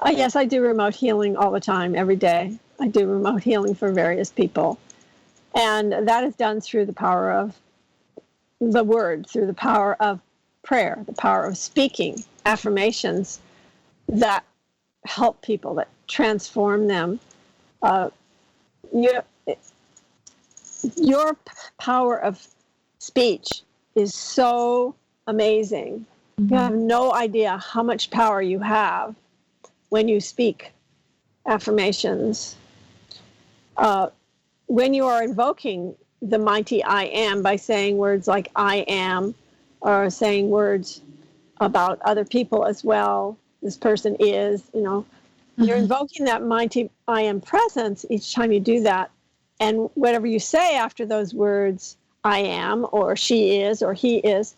Speaker 3: Yes, I do remote healing all the time, every day. I do remote healing for various people. And that is done through the power of the word, through the power of prayer, the power of speaking affirmations that help people, that transform them. Your power of speech is so amazing. Mm-hmm. You have no idea how much power you have when you speak affirmations. When you are invoking the mighty I am by saying words like I am, or saying words about other people as well, this person is, you're invoking that mighty I am presence each time you do that. And whatever you say after those words, I am, or she is, or he is,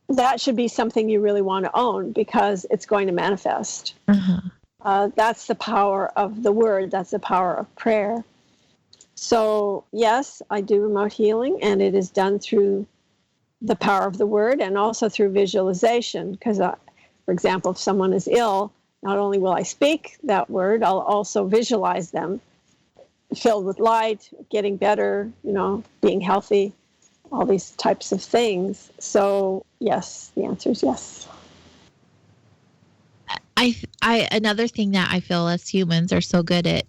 Speaker 3: that should be something you really want to own because it's going to manifest. That's the power of the word. That's the power of prayer. So, yes, I do remote healing, and it is done through the power of the word and also through visualization. Because, for example, if someone is ill, not only will I speak that word, I'll also visualize them filled with light, getting better, being healthy, all these types of things. So, yes, the answer is yes.
Speaker 2: Another thing that I feel us humans are so good at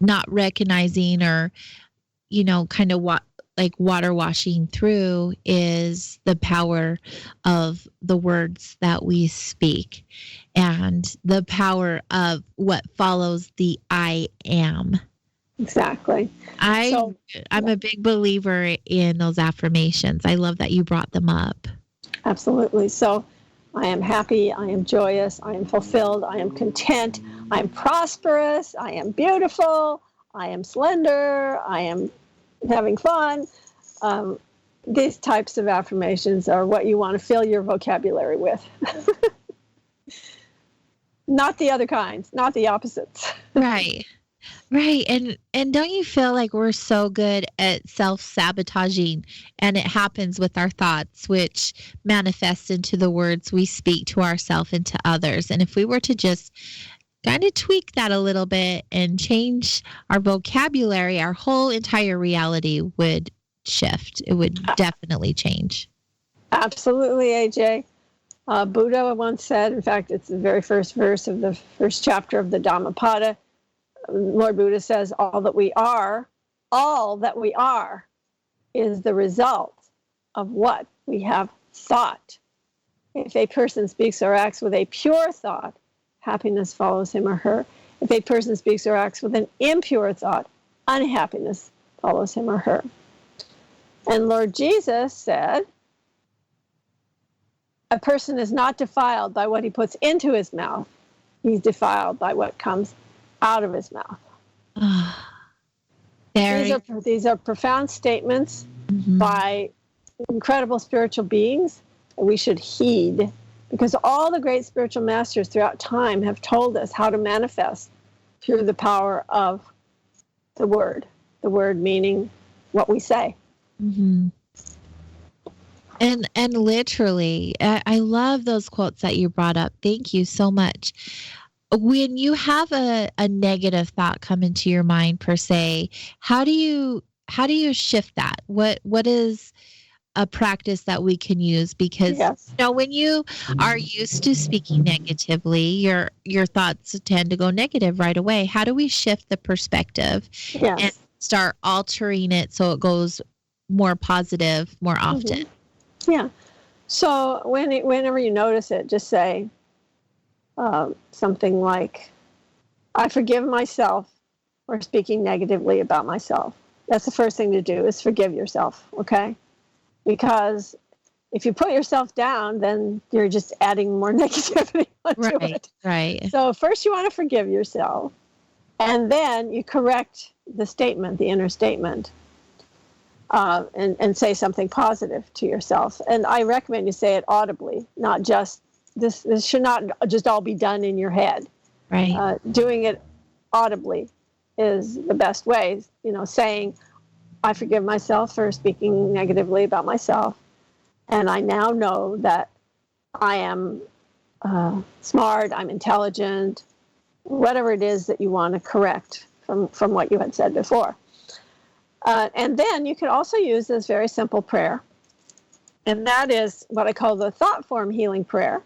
Speaker 2: not recognizing or, kind of like water washing through is the power of the words that we speak and the power of what follows the I am.
Speaker 3: Exactly.
Speaker 2: I'm a big believer in those affirmations. I love that you brought them up.
Speaker 3: Absolutely. So I am happy, I am joyous, I am fulfilled, I am content, I am prosperous, I am beautiful, I am slender, I am having fun. These types of affirmations are what you want to fill your vocabulary with. Not the other kinds, not the opposites.
Speaker 2: Right. And don't you feel like we're so good at self-sabotaging, and it happens with our thoughts, which manifests into the words we speak to ourselves and to others. And if we were to just kind of tweak that a little bit and change our vocabulary, our whole entire reality would shift. It would definitely change.
Speaker 3: Absolutely, AJ. Buddha once said, in fact, it's the very first verse of the first chapter of the Dhammapada. Lord Buddha says, all that we are is the result of what we have thought. If a person speaks or acts with a pure thought, happiness follows him or her. If a person speaks or acts with an impure thought, unhappiness follows him or her. And Lord Jesus said, a person is not defiled by what he puts into his mouth. He's defiled by what comes out of his mouth. These are profound statements by incredible spiritual beings that we should heed, because all the great spiritual masters throughout time have told us how to manifest through the power of the word meaning what we say.
Speaker 2: Mm-hmm. And literally, I love those quotes that you brought up. Thank you so much. When you have a negative thought come into your mind per se, how do you shift that? What is a practice that we can use? Because when you are used to speaking negatively, your thoughts tend to go negative right away. How do we shift the perspective and start altering it so it goes more positive more often?
Speaker 3: Mm-hmm. Yeah. So whenever you notice it, just say something like, I forgive myself or speaking negatively about myself. That's the first thing to do, is forgive yourself, okay? Because if you put yourself down, then you're just adding more negativity onto it.
Speaker 2: Right.
Speaker 3: So first you want to forgive yourself, and then you correct the statement, the inner statement, and say something positive to yourself. And I recommend you say it audibly, not just, this should not just all be done in your head.
Speaker 2: Right.
Speaker 3: Doing it audibly is the best way, saying, I forgive myself for speaking negatively about myself. And I now know that I am smart, I'm intelligent, whatever it is that you want to correct from what you had said before. And then you can also use this very simple prayer. And that is what I call the thought form healing prayer.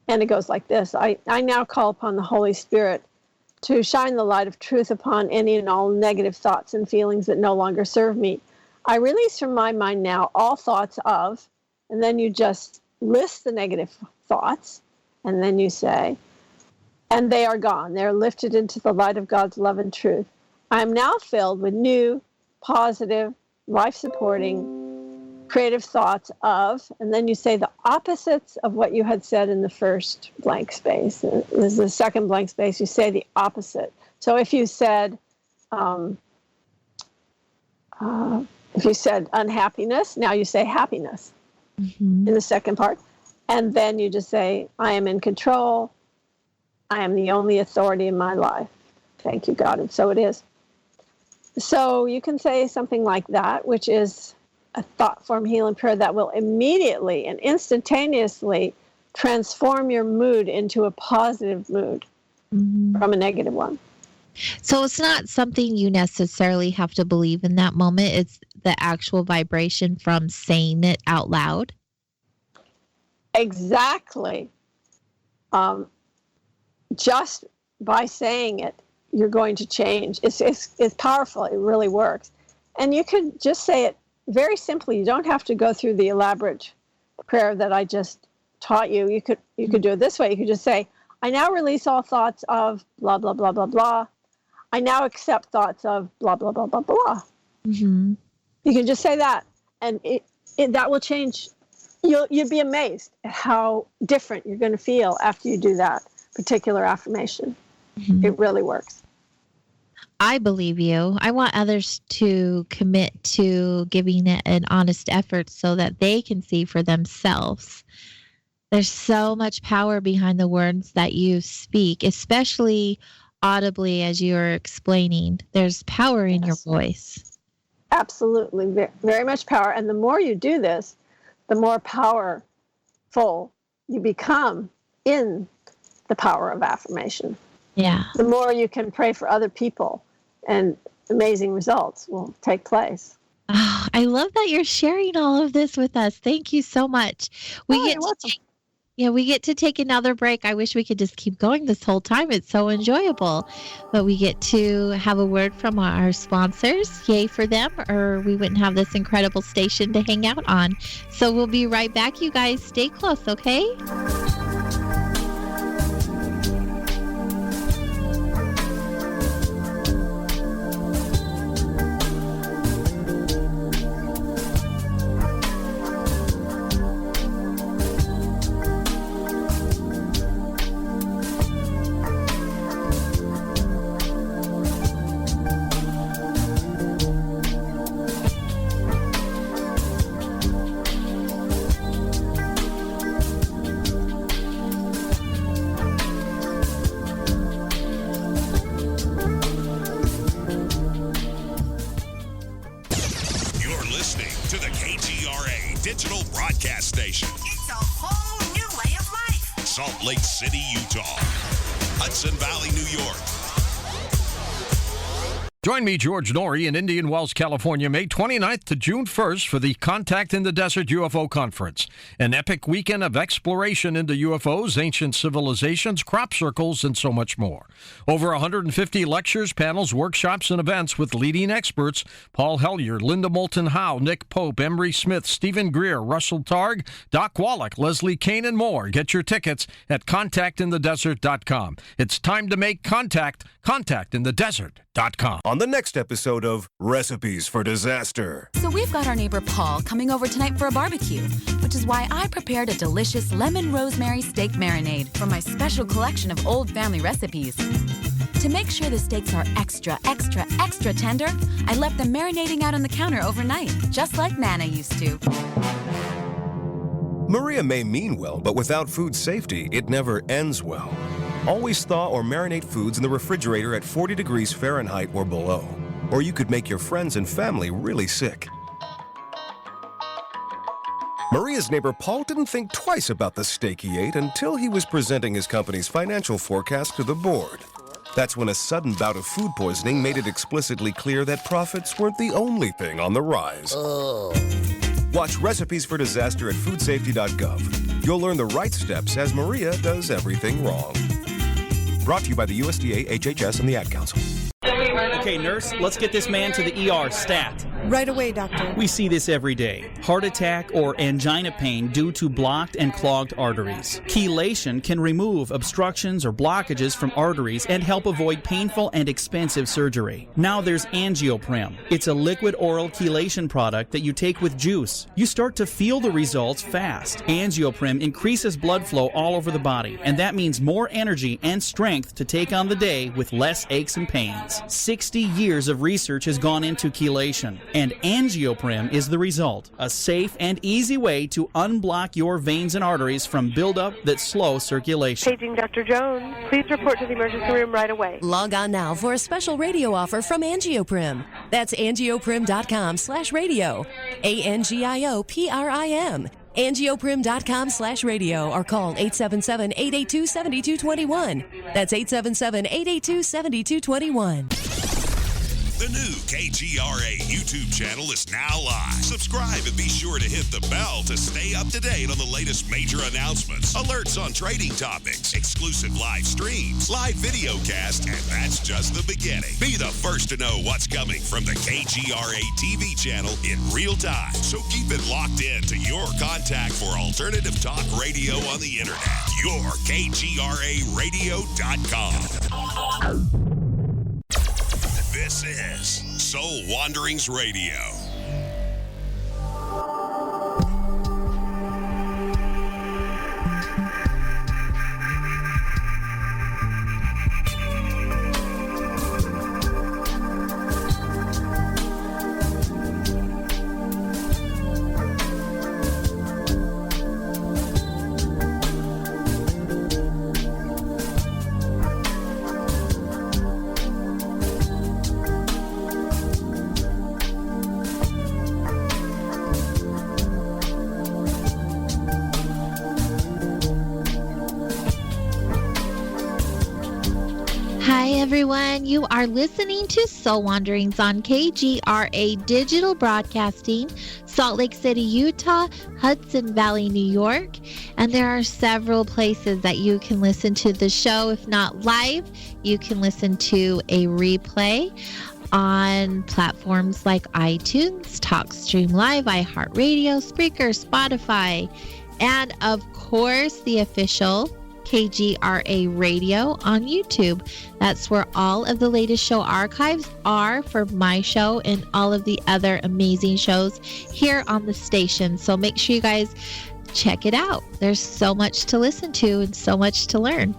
Speaker 3: And it goes like this. I now call upon the Holy Spirit to shine the light of truth upon any and all negative thoughts and feelings that no longer serve me. I release from my mind now all thoughts of, and then you just list the negative thoughts, and then you say, and they are gone. They're lifted into the light of God's love and truth. I am now filled with new, positive, life-supporting, creative thoughts of, and then you say the opposites of what you had said in the first blank space. This is the second blank space. You say the opposite. So if you said, unhappiness, now you say happiness in the second part. And then you just say, I am in control. I am the only authority in my life. Thank you, God. And so it is. So you can say something like that, which is a thought form healing prayer that will immediately and instantaneously transform your mood into a positive mood from a negative one.
Speaker 2: So it's not something you necessarily have to believe in that moment. It's the actual vibration from saying it out loud.
Speaker 3: Exactly. Just by saying it, you're going to change. It's powerful. It really works. And you could just say it very simply. You don't have to go through the elaborate prayer that I just taught you. You could do it this way. You could just say, I now release all thoughts of blah, blah, blah, blah, blah. I now accept thoughts of blah, blah, blah, blah, blah. You can just say that, and that will change. You'll be amazed at how different you're going to feel after you do that particular affirmation. It really works.
Speaker 2: I believe you. I want others to commit to giving it an honest effort so that they can see for themselves. There's so much power behind the words that you speak, especially audibly as you're explaining. There's power in your voice.
Speaker 3: Absolutely. Very, very much power. And the more you do this, the more powerful you become in the power of affirmation.
Speaker 2: Yeah.
Speaker 3: The more you can pray for other people, and amazing results will take place.
Speaker 2: Oh, I love that you're sharing all of this with us. Thank you so much. We get to take another break. I wish we could just keep going this whole time. It's so enjoyable. But we get to have a word from our sponsors. Yay for them, or we wouldn't have this incredible station to hang out on. So we'll be right back. You guys stay close, okay?
Speaker 9: Digital broadcast station.
Speaker 10: It's a whole new way of life.
Speaker 9: Salt Lake City, Utah. Hudson Valley, New York.
Speaker 7: Join me, George Norrie, in Indian Wells, California, May 29th to June 1st for the Contact in the Desert UFO Conference, an epic weekend of exploration into UFOs, ancient civilizations, crop circles, and so much more. Over 150 lectures, panels, workshops, and events with leading experts: Paul Hellyer, Linda Moulton Howe, Nick Pope, Emery Smith, Stephen Greer, Russell Targ, Doc Wallach, Leslie Kane, and more. Get your tickets at contactinthedesert.com. It's time to make contact. ContactInTheDesert.com. BeSure.com.
Speaker 11: On the next episode of Recipes for Disaster.
Speaker 12: So we've got our neighbor Paul coming over tonight for a barbecue, which is why I prepared a delicious lemon rosemary steak marinade from my special collection of old family recipes. To make sure the steaks are extra, extra, extra tender, I left them marinating out on the counter overnight, just like Nana used to.
Speaker 11: Maria may mean well, but without food safety, it never ends well. Always thaw or marinate foods in the refrigerator at 40 degrees Fahrenheit or below, or you could make your friends and family really sick. Maria's neighbor Paul didn't think twice about the steak he ate until he was presenting his company's financial forecast to the board. That's when a sudden bout of food poisoning made it explicitly clear that profits weren't the only thing on the rise. Watch Recipes for Disaster at foodsafety.gov. You'll learn the right steps as Maria does everything wrong. Brought to you by the USDA, HHS, and the Ad Council.
Speaker 13: Okay, nurse, let's get this man to the ER stat.
Speaker 14: Right away, doctor.
Speaker 13: We see this every day. Heart attack or angina pain due to blocked and clogged arteries. Chelation can remove obstructions or blockages from arteries and help avoid painful and expensive surgery. Now there's Angioprim. It's a liquid oral chelation product that you take with juice. You start to feel the results fast. Angioprim increases blood flow all over the body, and that means more energy and strength to take on the day with less aches and pains. 60 years of research has gone into chelation, and Angioprim is the result. A safe and easy way to unblock your veins and arteries from buildup that slow circulation.
Speaker 15: Paging Dr. Jones. Please report to the emergency room right away.
Speaker 16: Log on now for a special radio offer from Angioprim. That's angioprim.com/radio. ANGIOPRIM. Angioprim.com/radio or call 877-882-7221. That's 877-882-7221.
Speaker 9: The new KGRA YouTube channel is now live. Subscribe and be sure to hit the bell to stay up to date on the latest major announcements, alerts on trading topics, exclusive live streams, live video cast, and that's just the beginning. Be the first to know what's coming from the KGRA TV channel in real time. So keep it locked in to your contact for alternative talk radio on the internet. Your KGRAradio.com. This is Soul Wanderings Radio.
Speaker 2: Hi, everyone. You are listening to Soul Wanderings on KGRA Digital Broadcasting, Salt Lake City, Utah, Hudson Valley, New York. And there are several places that you can listen to the show. If not live, you can listen to a replay on platforms like iTunes, TalkStream Live, iHeartRadio, Spreaker, Spotify, and of course, the official KGRA Radio on YouTube. That's where all of the latest show archives are for my show and all of the other amazing shows here on the station. So make sure you guys check it out. There's so much to listen to and so much to learn.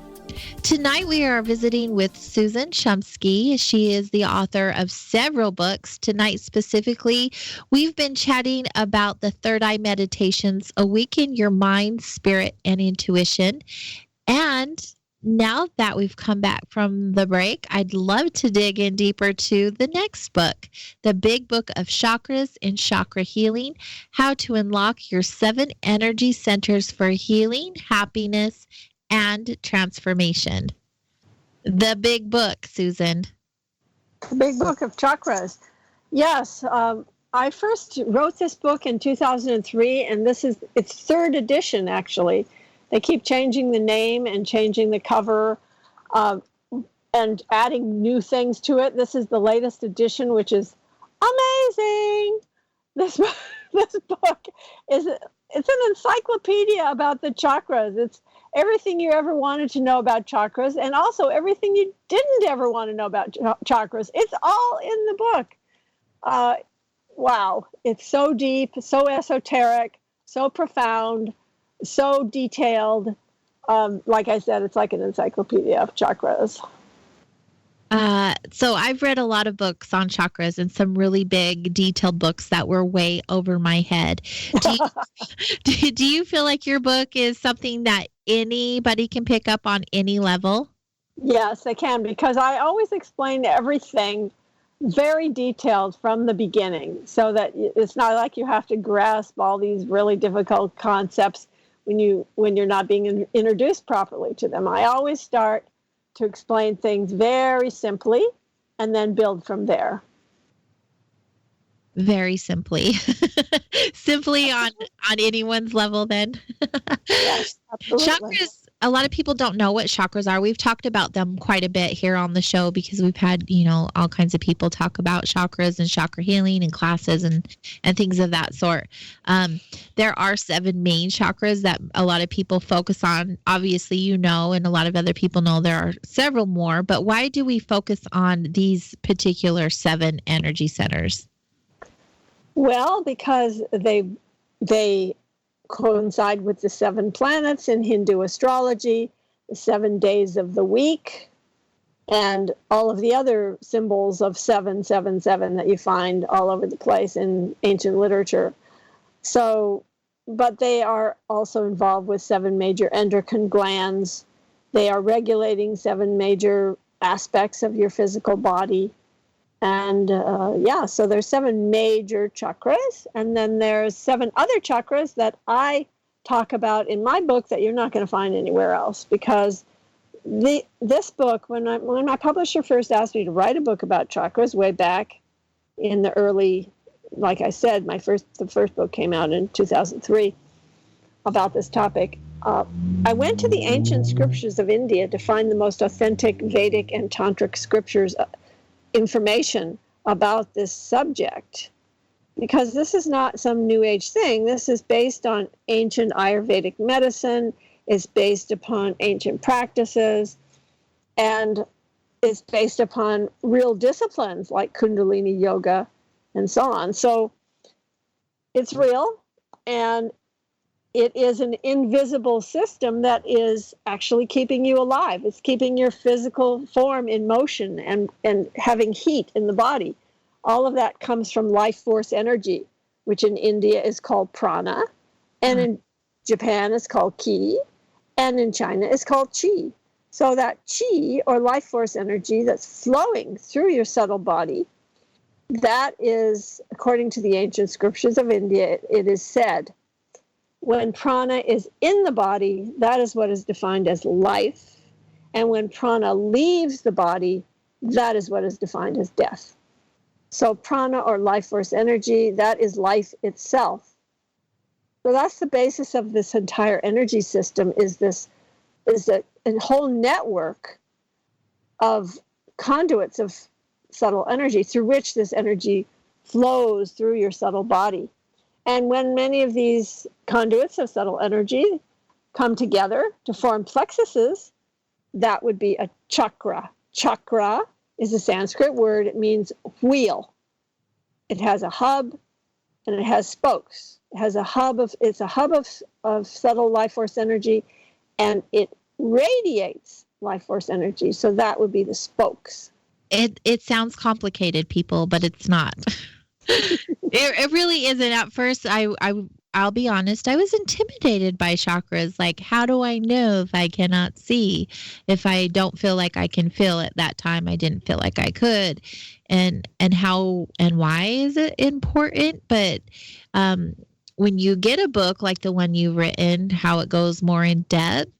Speaker 2: Tonight we are visiting with Susan Shumsky. She is the author of several books. Tonight specifically, we've been chatting about the Third Eye Meditations, Awaken Your Mind, Spirit, and Intuition. And now that we've come back from the break, I'd love to dig in deeper to the next book, The Big Book of Chakras and Chakra Healing, How to Unlock Your 7 Energy Centers for Healing, Happiness, and Transformation. The Big Book, Susan.
Speaker 3: The Big Book of Chakras. Yes, I first wrote this book in 2003, and this is its 3rd edition, actually. They keep changing the name and changing the cover and adding new things to it. This is the latest edition, which is amazing. This book it's an encyclopedia about the chakras. everything you ever wanted to know about chakras, and also everything you didn't ever want to know about chakras. It's all in the book. Wow, it's so deep, so esoteric, so profound, so detailed. Like I said, it's like an encyclopedia of chakras.
Speaker 2: So I've read a lot of books on chakras and some really big, detailed books that were way over my head. Do you feel like your book is something that anybody can pick up on any level?
Speaker 3: Yes, they can, because I always explain everything very detailed from the beginning, so that it's not like you have to grasp all these really difficult concepts when you're not being introduced properly to them. I always start to explain things very simply and then build from there.
Speaker 2: Very simply. Simply on anyone's level then.
Speaker 3: Yes, absolutely.
Speaker 2: Chakras, a lot of people don't know what chakras are. We've talked about them quite a bit here on the show because we've had, all kinds of people talk about chakras and chakra healing and classes and things of that sort. There are 7 main chakras that a lot of people focus on. Obviously, and a lot of other people know there are several more, but why do we focus on these particular 7 energy centers?
Speaker 3: Well, because they coincide with the 7 planets in Hindu astrology, the 7 days of the week, and all of the other symbols of 777 that you find all over the place in ancient literature. So, but they are also involved with 7 major endocrine glands. They are regulating 7 major aspects of your physical body. And so there's 7 major chakras, and then there's 7 other chakras that I talk about in my book that you're not going to find anywhere else, because this book, when my publisher first asked me to write a book about chakras way back in the early, like I said, the first book came out in 2003 about this topic. I went to the ancient scriptures of India to find the most authentic Vedic and Tantric scriptures information about this subject, because this is not some new age thing. This is based on ancient Ayurvedic medicine, it's based upon ancient practices, and it's based upon real disciplines like Kundalini yoga and so on. So it's real, and it is an invisible system that is actually keeping you alive. It's keeping your physical form in motion and having heat in the body. All of that comes from life force energy, which in India is called prana, and in Japan is called ki, and in China is called chi. So that chi, or life force energy that's flowing through your subtle body, that is, according to the ancient scriptures of India, it is said, when prana is in the body, that is what is defined as life. And when prana leaves the body, that is what is defined as death. So prana, or life force energy, that is life itself. So that's the basis of this entire energy system, is a whole network of conduits of subtle energy through which this energy flows through your subtle body. And when many of these conduits of subtle energy come together to form plexuses, that would be a chakra. Chakra is a Sanskrit word. It means wheel. It has a hub and it has spokes. It's a hub of subtle life force energy, and it radiates life force energy. So that would be the spokes.
Speaker 2: It sounds complicated, people, but it's not. It really isn't. At first, I'll be honest, I was intimidated by chakras. Like, how do I know if I cannot see? If I don't feel like I can feel at that time, I didn't feel like I could. And how and why is it important? But when you get a book like the one you've written, how it goes more in depth,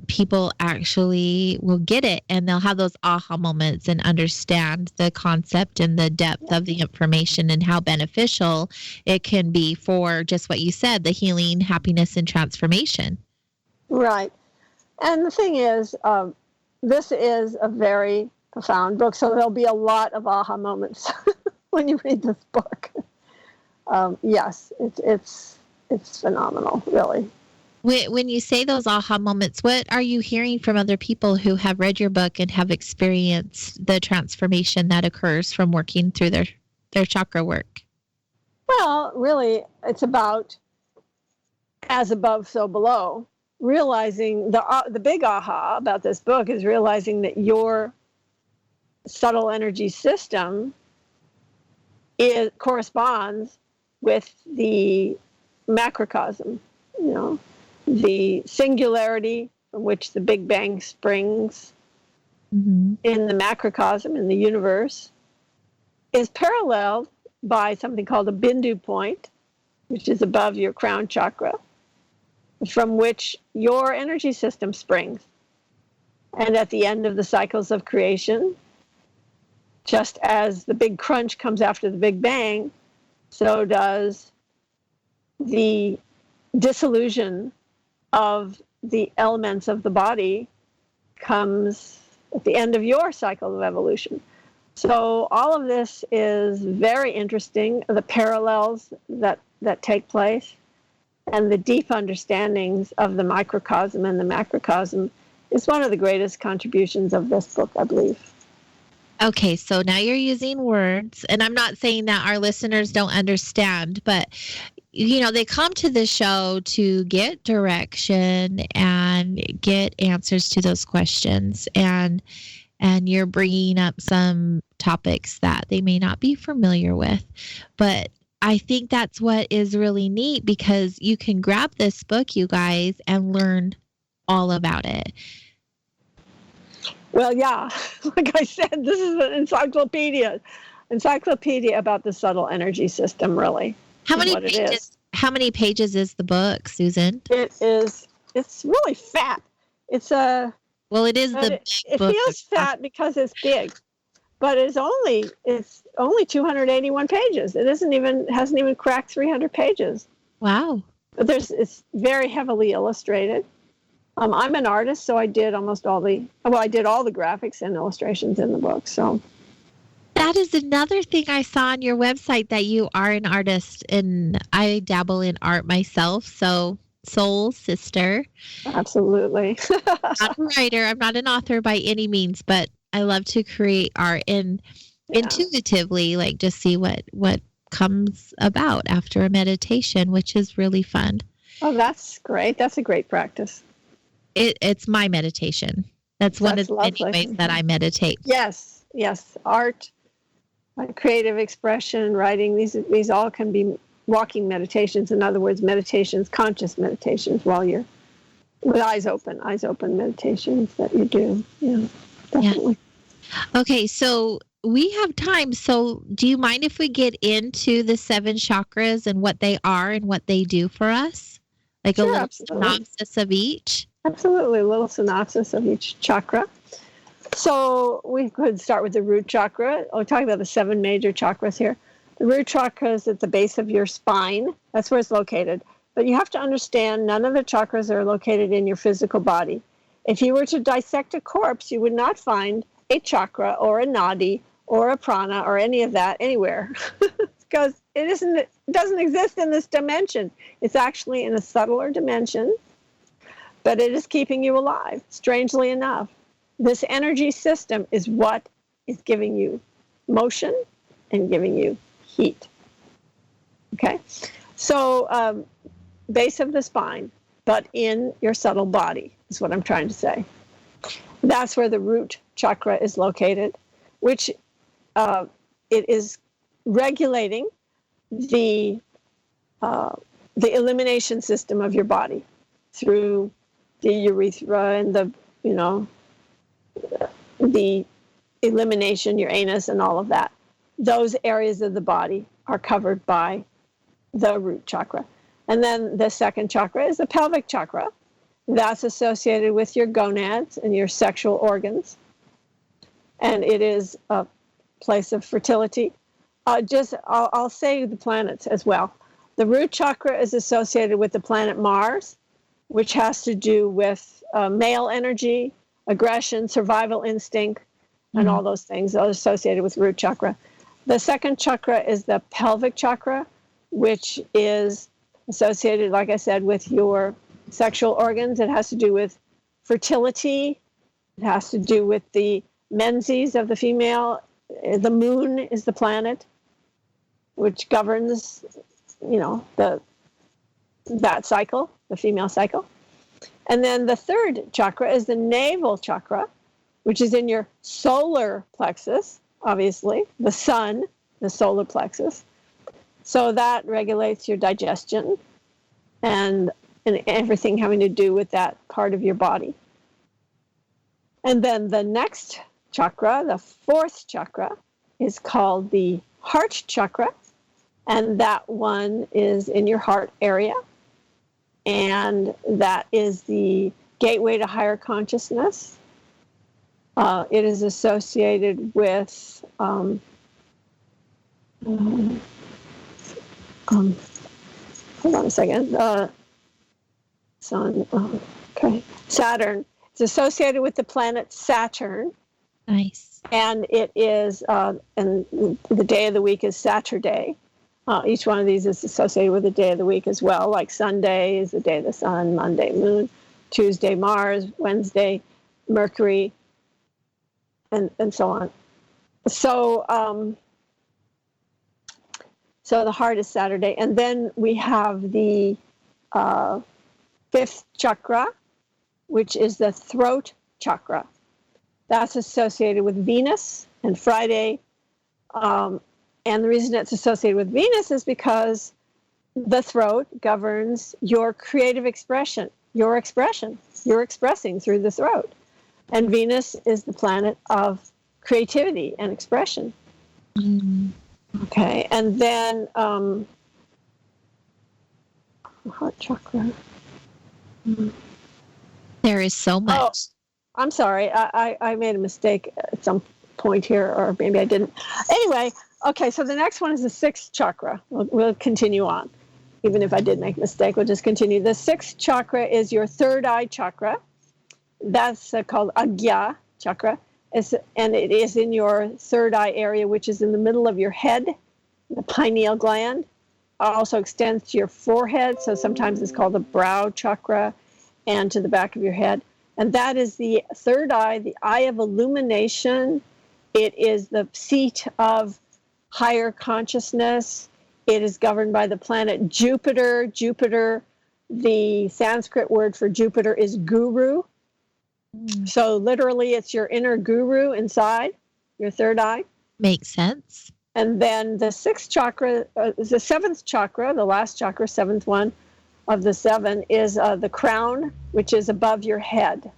Speaker 2: people actually will get it, and they'll have those aha moments and understand the concept and the depth of the information and how beneficial it can be for just what you said, the healing, happiness, and transformation.
Speaker 3: Right. And the thing is, this is a very profound book, so there'll be a lot of aha moments when you read this book. Yes, it's phenomenal, really.
Speaker 2: When you say those aha moments, what are you hearing from other people who have read your book and have experienced the transformation that occurs from working through their chakra work?
Speaker 3: Well, really, it's about as above, so below. Realizing the big aha about this book is realizing that your subtle energy system corresponds with the macrocosm, the singularity from which the Big Bang springs in the macrocosm, in the universe, is paralleled by something called a bindu point, which is above your crown chakra, from which your energy system springs. And at the end of the cycles of creation, just as the big crunch comes after the Big Bang, so does the dissolution of the elements of the body comes at the end of your cycle of evolution. So all of this is very interesting, the parallels that take place, and the deep understandings of the microcosm and the macrocosm is one of the greatest contributions of this book, I believe.
Speaker 2: Okay, so now you're using words, and I'm not saying that our listeners don't understand, but they come to the show to get direction and get answers to those questions, and you're bringing up some topics that they may not be familiar with. But I think that's what is really neat, because you can grab this book, you guys, and learn all about it.
Speaker 3: Well, yeah, like I said, this is an encyclopedia about the subtle energy system, really.
Speaker 2: How many pages is the book, Susan?
Speaker 3: It's really fat. It feels fat because it's big, but it's only 281 pages. It hasn't even cracked 300 pages.
Speaker 2: Wow.
Speaker 3: But it's very heavily illustrated. I'm an artist, so I did all the graphics and illustrations in the book. So
Speaker 2: that is another thing I saw on your website, that you are an artist, and I dabble in art myself. So soul sister.
Speaker 3: Absolutely.
Speaker 2: I'm not a writer. I'm not an author by any means, but I love to create art and intuitively, just see what comes about after a meditation, which is really fun.
Speaker 3: Oh, that's great. That's a great practice.
Speaker 2: It's my meditation. That's one of the many ways that I meditate.
Speaker 3: Yes. Art, creative expression, writing, these all can be walking meditations. In other words, meditations, conscious meditations, while you're with eyes open meditations that you do. Yeah, definitely.
Speaker 2: Yeah. Okay, so we have time. So do you mind if we get into the 7 chakras and what they are and what they do for us? A little synopsis of each?
Speaker 3: Absolutely, a little synopsis of each chakra. So we could start with the root chakra. We're talking about the 7 major chakras here. The root chakra is at the base of your spine. That's where it's located. But you have to understand, none of the chakras are located in your physical body. If you were to dissect a corpse, you would not find a chakra or a nadi or a prana or any of that anywhere, because it doesn't exist in this dimension. It's actually in a subtler dimension, but it is keeping you alive, strangely enough. This energy system is what is giving you motion and giving you heat. Okay? So, base of the spine, but in your subtle body is what I'm trying to say. That's where the root chakra is located, which it is regulating the elimination system of your body through the urethra and the elimination, your anus and all of that. Those areas of the body are covered by the root chakra. And then the second chakra is the pelvic chakra. That's associated with your gonads and your sexual organs. And it is a place of fertility. I'll say the planets as well. The root chakra is associated with the planet Mars, which has to do with male energy, aggression, survival instinct, and all those things are associated with root chakra. The second chakra is the pelvic chakra, which is associated, like I said, with your sexual organs. It has to do with fertility. It has to do with the menses of the female. The moon is the planet which governs, that cycle, the female cycle. And then the third chakra is the navel chakra, which is in your solar plexus, obviously, the sun, the solar plexus. So that regulates your digestion and everything having to do with that part of your body. And then the next chakra, the fourth chakra, is called the heart chakra. And that one is in your heart area. And that is the gateway to higher consciousness. It is associated with hold on a second. Saturn. It's associated with the planet Saturn.
Speaker 2: Nice.
Speaker 3: And it is, and the day of the week is Saturday. Each one of these is associated with a day of the week as well, like Sunday is the day of the sun, Monday, moon, Tuesday, Mars, Wednesday, Mercury, and so on. So, so the heart is Saturday. And then we have the fifth chakra, which is the throat chakra. That's associated with Venus and Friday. And the reason it's associated with Venus is because the throat governs your creative expression, your expression. You're expressing through the throat. And Venus is the planet of creativity and expression.
Speaker 2: Mm.
Speaker 3: Okay, and then heart chakra.
Speaker 2: There is so much.
Speaker 3: Oh, I'm sorry. I made a mistake at some point here, or maybe I didn't. Anyway, okay, so the next one is the sixth chakra. We'll continue on. Even if I did make a mistake, we'll just continue. The sixth chakra is your third eye chakra. That's called Agya chakra. And it is in your third eye area, which is in the middle of your head, the pineal gland. It also extends to your forehead, so sometimes it's called the brow chakra, and to the back of your head. And that is the third eye, the eye of illumination. It is the seat of higher consciousness. It is governed by the planet Jupiter. Jupiter, the Sanskrit word for Jupiter is guru. So literally it's your inner guru inside, your third eye.
Speaker 2: Makes sense.
Speaker 3: And then the sixth chakra, the seventh chakra, the last chakra, seventh one of the seven, is the crown, which is above your head.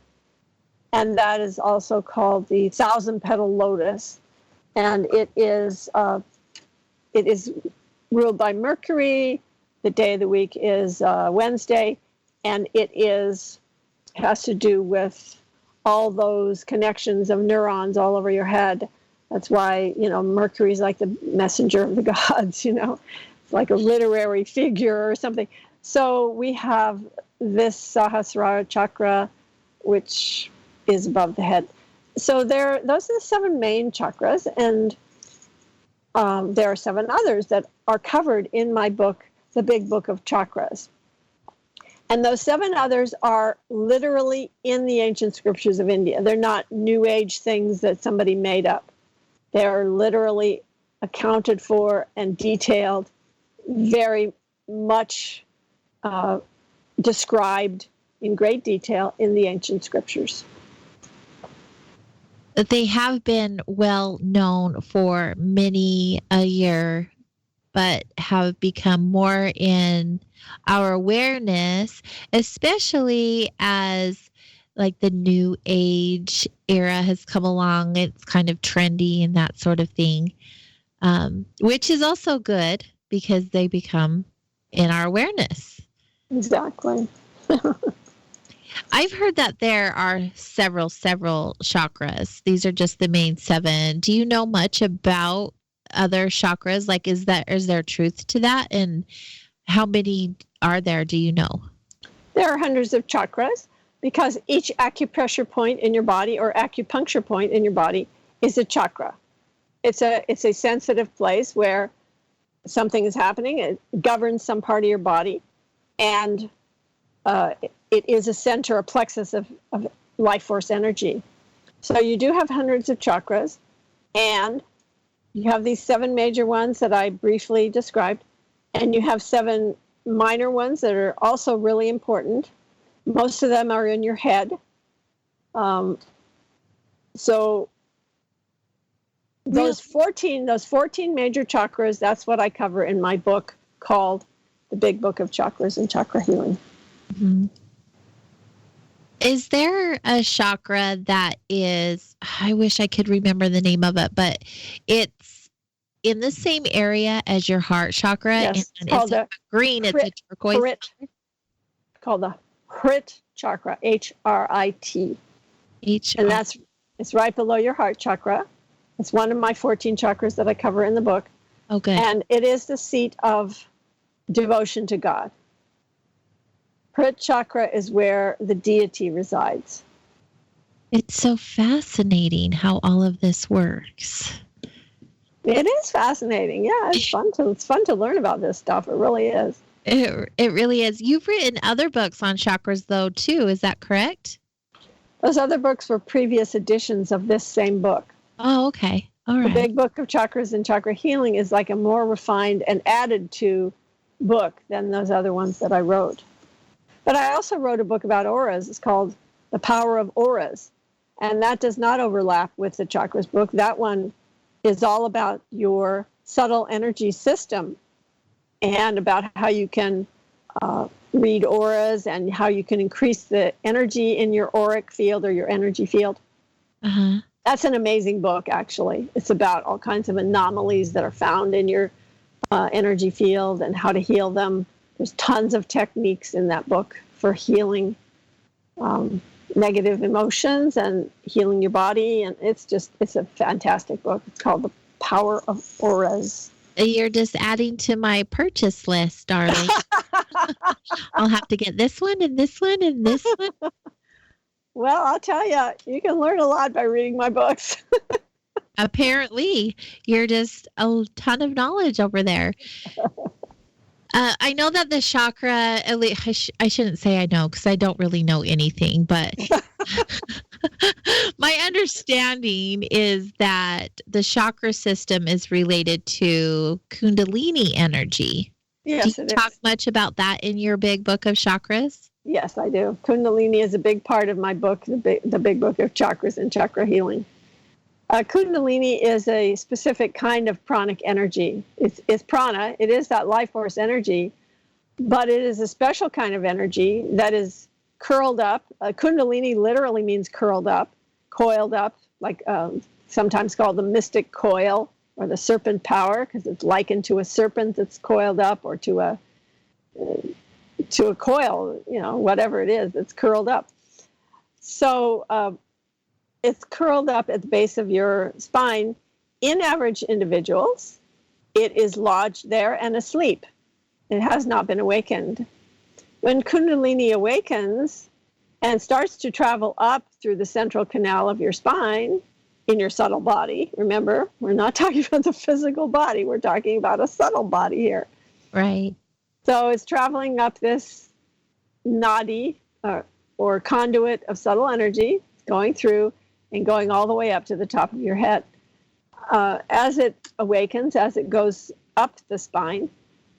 Speaker 3: And that is also called the thousand-petal lotus. And it is ruled by Mercury. The day of the week is Wednesday. And it has to do with all those connections of neurons all over your head. That's why, Mercury's like the messenger of the gods, It's like a literary figure or something. So we have this Sahasrara chakra, which is above the head. So those are the seven main chakras, and there are seven others that are covered in my book, The Big Book of Chakras. And those seven others are literally in the ancient scriptures of India. They're not New Age things that somebody made up. They're literally accounted for and detailed, very much described in great detail in the ancient scriptures.
Speaker 2: They have been well known for many a year, but have become more in our awareness, especially as like the new age era has come along. It's kind of trendy and that sort of thing, which is also good because they become in our awareness.
Speaker 3: Exactly.
Speaker 2: I've heard that there are several chakras. These are just the main seven. Do you know much about other chakras? Like, is there truth to that? And how many are there? Do you know?
Speaker 3: There are hundreds of chakras because each acupressure point in your body or acupuncture point in your body is a chakra. It's a sensitive place where something is happening. It governs some part of your body, and it is a center, a plexus of life force energy. So you do have hundreds of chakras, and you have these 7 major ones that I briefly described, and you have 7 minor ones that are also really important. Most of them are in your head. So those 14 major chakras, that's what I cover in my book called The Big Book of Chakras and Chakra Healing.
Speaker 2: Mm-hmm. Is there a chakra that is, I wish I could remember the name of it, but it's in the same area as your heart chakra?
Speaker 3: Yes,
Speaker 2: and
Speaker 3: it's called
Speaker 2: it's green, it's a turquoise.
Speaker 3: Called the Hrit chakra, H-R-I-T. And it's right below your heart chakra. It's one of my 14 chakras that I cover in the book.
Speaker 2: Okay.
Speaker 3: And it is the seat of devotion to God. Hrit chakra is where the deity resides.
Speaker 2: It's so fascinating how all of this works.
Speaker 3: It is fascinating. Yeah, it's fun to learn about this stuff. It really is.
Speaker 2: It really is. You've written other books on chakras, though, too. Is that correct?
Speaker 3: Those other books were previous editions of this same book.
Speaker 2: Oh, okay. All right.
Speaker 3: The Big Book of Chakras and Chakra Healing is like a more refined and added to book than those other ones that I wrote. But I also wrote a book about auras. It's called The Power of Auras. And that does not overlap with the chakras book. That one is all about your subtle energy system and about how you can read auras and how you can increase the energy in your auric field or your energy field.
Speaker 2: Uh-huh.
Speaker 3: That's an amazing book, actually. It's about all kinds of anomalies that are found in your energy field and how to heal them. There's tons of techniques in that book for healing negative emotions and healing your body. And it's a fantastic book. It's called The Power of Auras.
Speaker 2: You're just adding to my purchase list, darling. I'll have to get this one and this one and this one.
Speaker 3: Well, I'll tell you, you can learn a lot by reading my books.
Speaker 2: Apparently, you're just a ton of knowledge over there. I know that the chakra, I shouldn't say I know because I don't really know anything, but my understanding is that the chakra system is related to Kundalini energy.
Speaker 3: Yes,
Speaker 2: do you talk much about that in your Big Book of Chakras?
Speaker 3: Yes, I do. Kundalini is a big part of my book, the big Book of Chakras and Chakra Healing. Kundalini is a specific kind of pranic energy. It's prana. It is that life force energy, but it is a special kind of energy that is curled up. Kundalini literally means curled up, coiled up, like sometimes called the mystic coil or the serpent power, because it's likened to a serpent that's coiled up, or to a coil, whatever it is, it's curled up. So it's curled up at the base of your spine. In average individuals, it is lodged there and asleep. It has not been awakened. When Kundalini awakens and starts to travel up through the central canal of your spine in your subtle body, remember, we're not talking about the physical body, we're talking about a subtle body here.
Speaker 2: Right.
Speaker 3: So it's traveling up this nadi or conduit of subtle energy, going through and going all the way up to the top of your head. As it awakens, as it goes up the spine,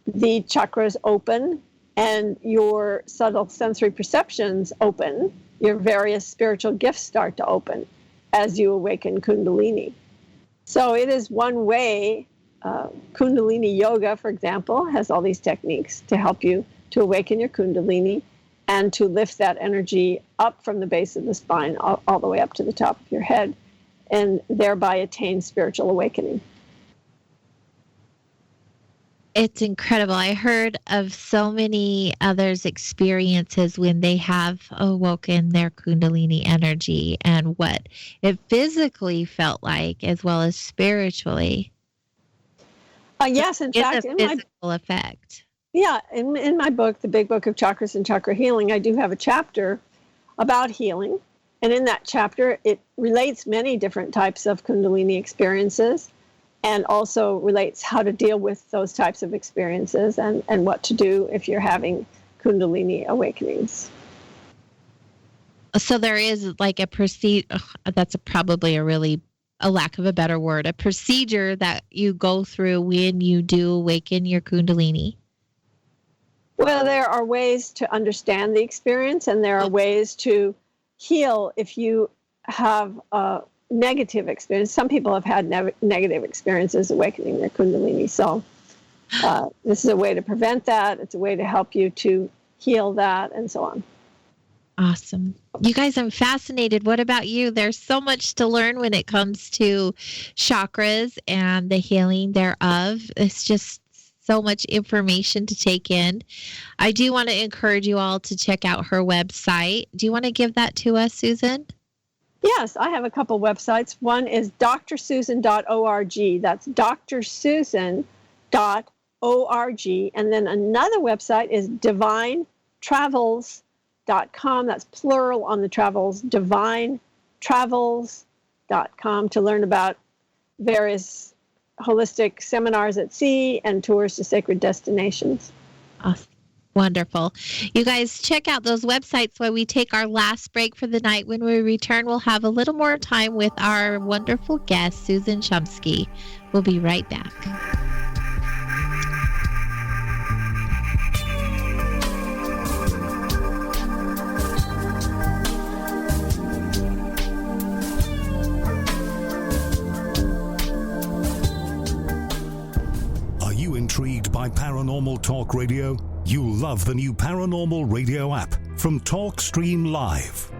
Speaker 3: the chakras open and your subtle sensory perceptions open. Your various spiritual gifts start to open as you awaken Kundalini. So it is one way. Kundalini yoga, for example, has all these techniques to help you to awaken your Kundalini and to lift that energy up from the base of the spine all the way up to the top of your head, and thereby attain spiritual awakening.
Speaker 2: It's incredible. I heard of so many others' experiences when they have awoken their Kundalini energy and what it physically felt like as well as spiritually.
Speaker 3: Yes, in fact,
Speaker 2: in my physical effect.
Speaker 3: Yeah, in my book, The Big Book of Chakras and Chakra Healing, I do have a chapter about healing. And in that chapter, it relates many different types of Kundalini experiences and also relates how to deal with those types of experiences and what to do if you're having Kundalini awakenings.
Speaker 2: So there is like a procedure. That's probably a lack of a better word, a procedure that you go through when you do awaken your Kundalini.
Speaker 3: Well, there are ways to understand the experience, and there are ways to heal if you have a negative experience. Some people have had negative experiences awakening their Kundalini. So this is a way to prevent that. It's a way to help you to heal that, and so on.
Speaker 2: Awesome. You guys, I'm fascinated. What about you? There's so much to learn when it comes to chakras and the healing thereof. It's just so much information to take in. I do want to encourage you all to check out her website. Do you want to give that to us, Susan?
Speaker 3: Yes, I have a couple websites. One is drsusan.org. That's drsusan.org. And then another website is divinetravels.com. That's plural on the travels, divinetravels.com, to learn about various holistic seminars at sea and tours to sacred destinations.
Speaker 2: Awesome. Wonderful. You guys check out those websites while we take our last break for the night. When we return, we'll have a little more time with our wonderful guest, Susan Shumsky. We'll be right back.
Speaker 14: Intrigued by Paranormal Talk Radio? You'll love the new Paranormal Radio app from TalkStream Live.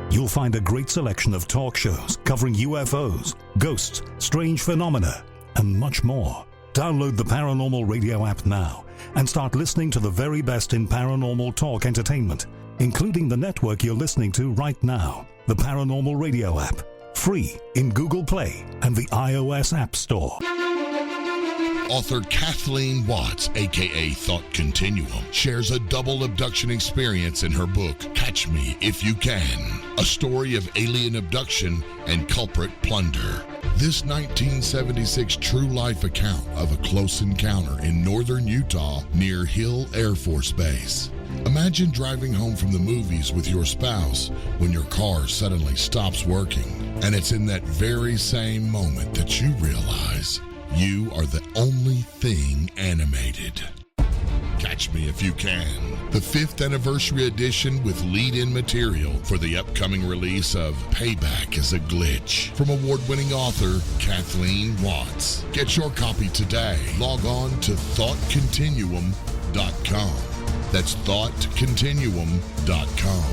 Speaker 14: You'll find a great selection of talk shows covering UFOs, ghosts, strange phenomena, and much more. Download the Paranormal Radio app now and start listening to the very best in paranormal talk entertainment, including the network you're listening to right now. The Paranormal Radio app, free in Google Play and the iOS App Store.
Speaker 1: Author Kathleen Watts, a.k.a. Thought Continuum, shares a double abduction experience in her book, Catch Me If You Can, a story of alien abduction and culprit plunder. This 1976 true life account of a close encounter in northern Utah near Hill Air Force Base. Imagine driving home from the movies with your spouse when your car suddenly stops working, and it's in that very same moment that you realize you are the only thing animated. Catch Me If You Can, the 5th anniversary edition with lead-in material for the upcoming release of Payback is a Glitch from award-winning author Kathleen Watts. Get your copy today. Log on to thoughtcontinuum.com. That's thoughtcontinuum.com.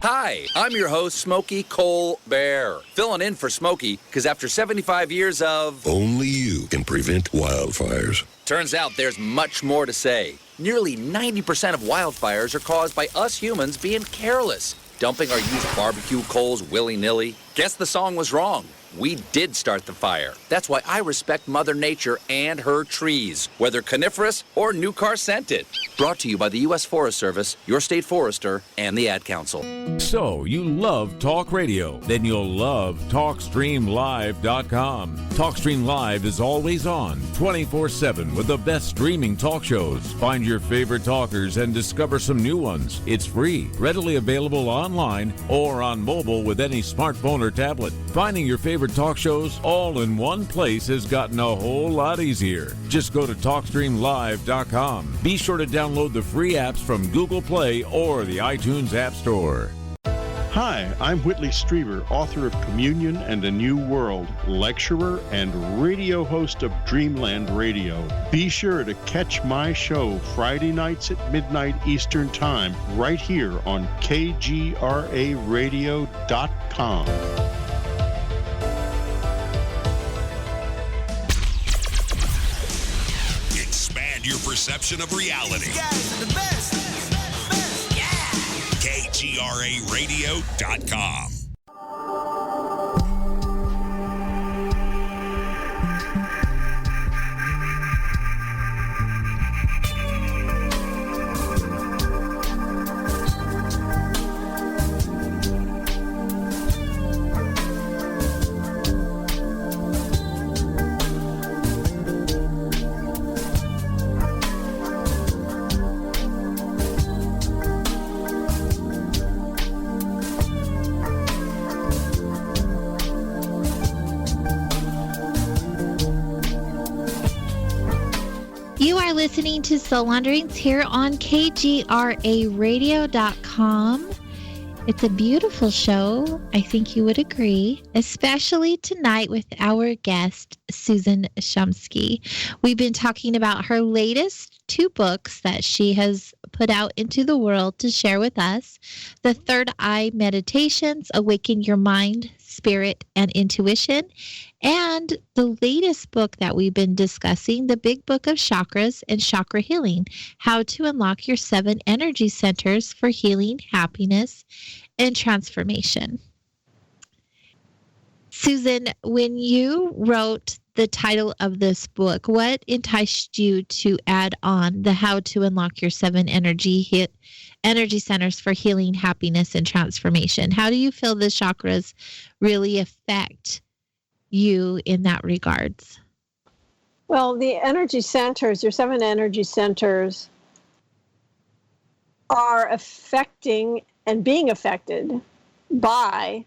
Speaker 17: Hi, I'm your host, Smokey Cole Bear, filling in for Smokey because after 75 years of...
Speaker 18: Only you can prevent wildfires.
Speaker 17: Turns out there's much more to say. Nearly 90% of wildfires are caused by us humans being careless, dumping our used barbecue coals willy-nilly. Guess the song was wrong. We did start the fire. That's why I respect Mother Nature and her trees, whether coniferous or new car scented. Brought to you by the U.S. Forest Service, your state forester, and the Ad Council.
Speaker 19: So, you love talk radio? Then you'll love TalkStreamLive.com. TalkStream Live is always on, 24/7 with the best streaming talk shows. Find your favorite talkers and discover some new ones. It's free, readily available online or on mobile with any smartphone or tablet. Finding your favorite talk shows all in one place has gotten a whole lot easier. Just go to TalkStreamLive.com. Be sure to download the free apps from Google Play or the iTunes App Store.
Speaker 6: Hi, I'm Whitley Strieber, author of Communion and a New World, lecturer and radio host of Dreamland Radio. Be sure to catch my show Friday nights at midnight Eastern Time right here on KGRAradio.com.
Speaker 9: Expand your perception of reality.
Speaker 10: You guys are the best. Yeah.
Speaker 9: KGRAradio.com.
Speaker 2: listening to Soul Wanderings here on KGRAradio.com. It's a beautiful show. I think you would agree, especially tonight with our guest, Susan Shumsky. We've been talking about her latest 2 books that she has put out into the world to share with us. The Third Eye Meditations, Awaken Your Mind, Spirit, and Intuition. And the latest book that we've been discussing, The Big Book of Chakras and Chakra Healing, How to Unlock Your 7 Energy Centers for Healing, Happiness, and Transformation. Susan, when you wrote the title of this book, what enticed you to add on the How to Unlock Your 7 Energy Centers for Healing, Happiness, and Transformation? How do you feel the chakras really affect you in that regards?
Speaker 3: Well, the energy centers, your 7 energy centers, are affecting and being affected by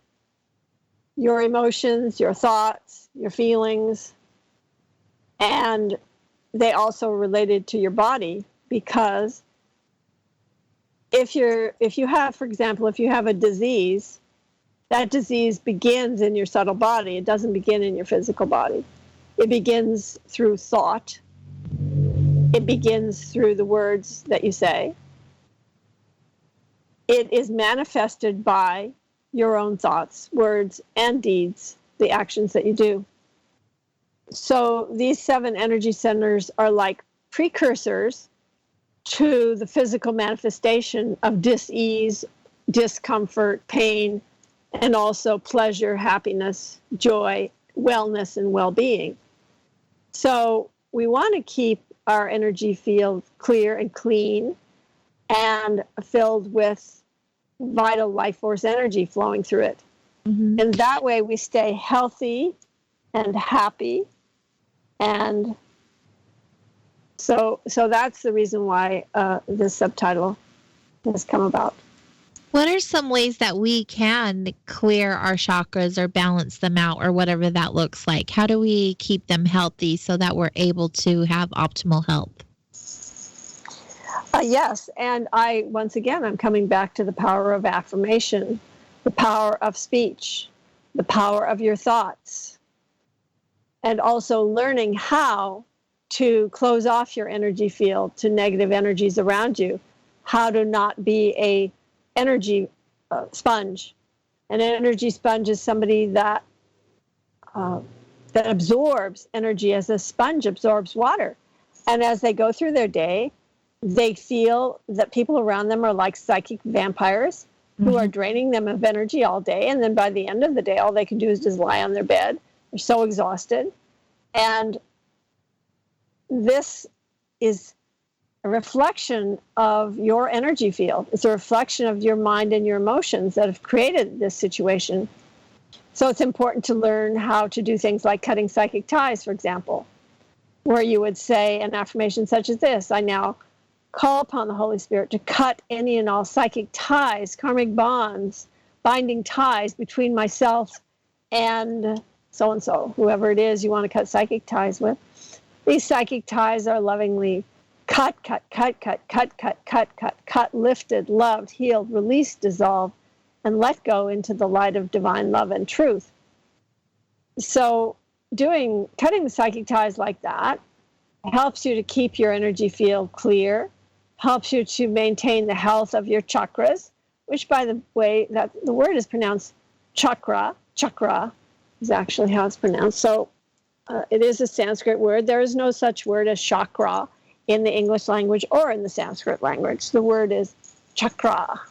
Speaker 3: your emotions, your thoughts, your feelings, and they also related to your body, because if you have, for example, if you have a disease, that disease begins in your subtle body. It doesn't begin in your physical body. It begins through thought. It begins through the words that you say. It is manifested by your own thoughts, words, and deeds, the actions that you do. So these 7 energy centers are like precursors to the physical manifestation of dis-ease, discomfort, pain, and also pleasure, happiness, joy, wellness, and well-being. So we want to keep our energy field clear and clean and filled with vital life force energy flowing through it. Mm-hmm. And that way we stay healthy and happy. And so that's the reason why this subtitle has come about.
Speaker 2: What are some ways that we can clear our chakras or balance them out or whatever that looks like? How do we keep them healthy so that we're able to have optimal health?
Speaker 3: Yes, and I'm coming back to the power of affirmation, the power of speech, the power of your thoughts, and also learning how to close off your energy field to negative energies around you, how to not be a energy sponge. An energy sponge is somebody that absorbs energy as a sponge absorbs water. And as they go through their day, they feel that people around them are like psychic vampires who are draining them of energy all day. And then by the end of the day, all they can do is just lie on their bed. They're so exhausted. And this is a reflection of your energy field. It's a reflection of your mind and your emotions that have created this situation. So it's important to learn how to do things like cutting psychic ties, for example, where you would say an affirmation such as this: I now call upon the Holy Spirit to cut any and all psychic ties, karmic bonds, binding ties between myself and so-and-so, whoever it is you want to cut psychic ties with. These psychic ties are lovingly cut, lifted, loved, healed, released, dissolved, and let go into the light of divine love and truth. So cutting the psychic ties like that helps you to keep your energy field clear, helps you to maintain the health of your chakras, which, by the way, that the word is pronounced chakra. Chakra is actually how it's pronounced. So it is a Sanskrit word. There is no such word as chakra in the English language or in the Sanskrit language. The word is chakra.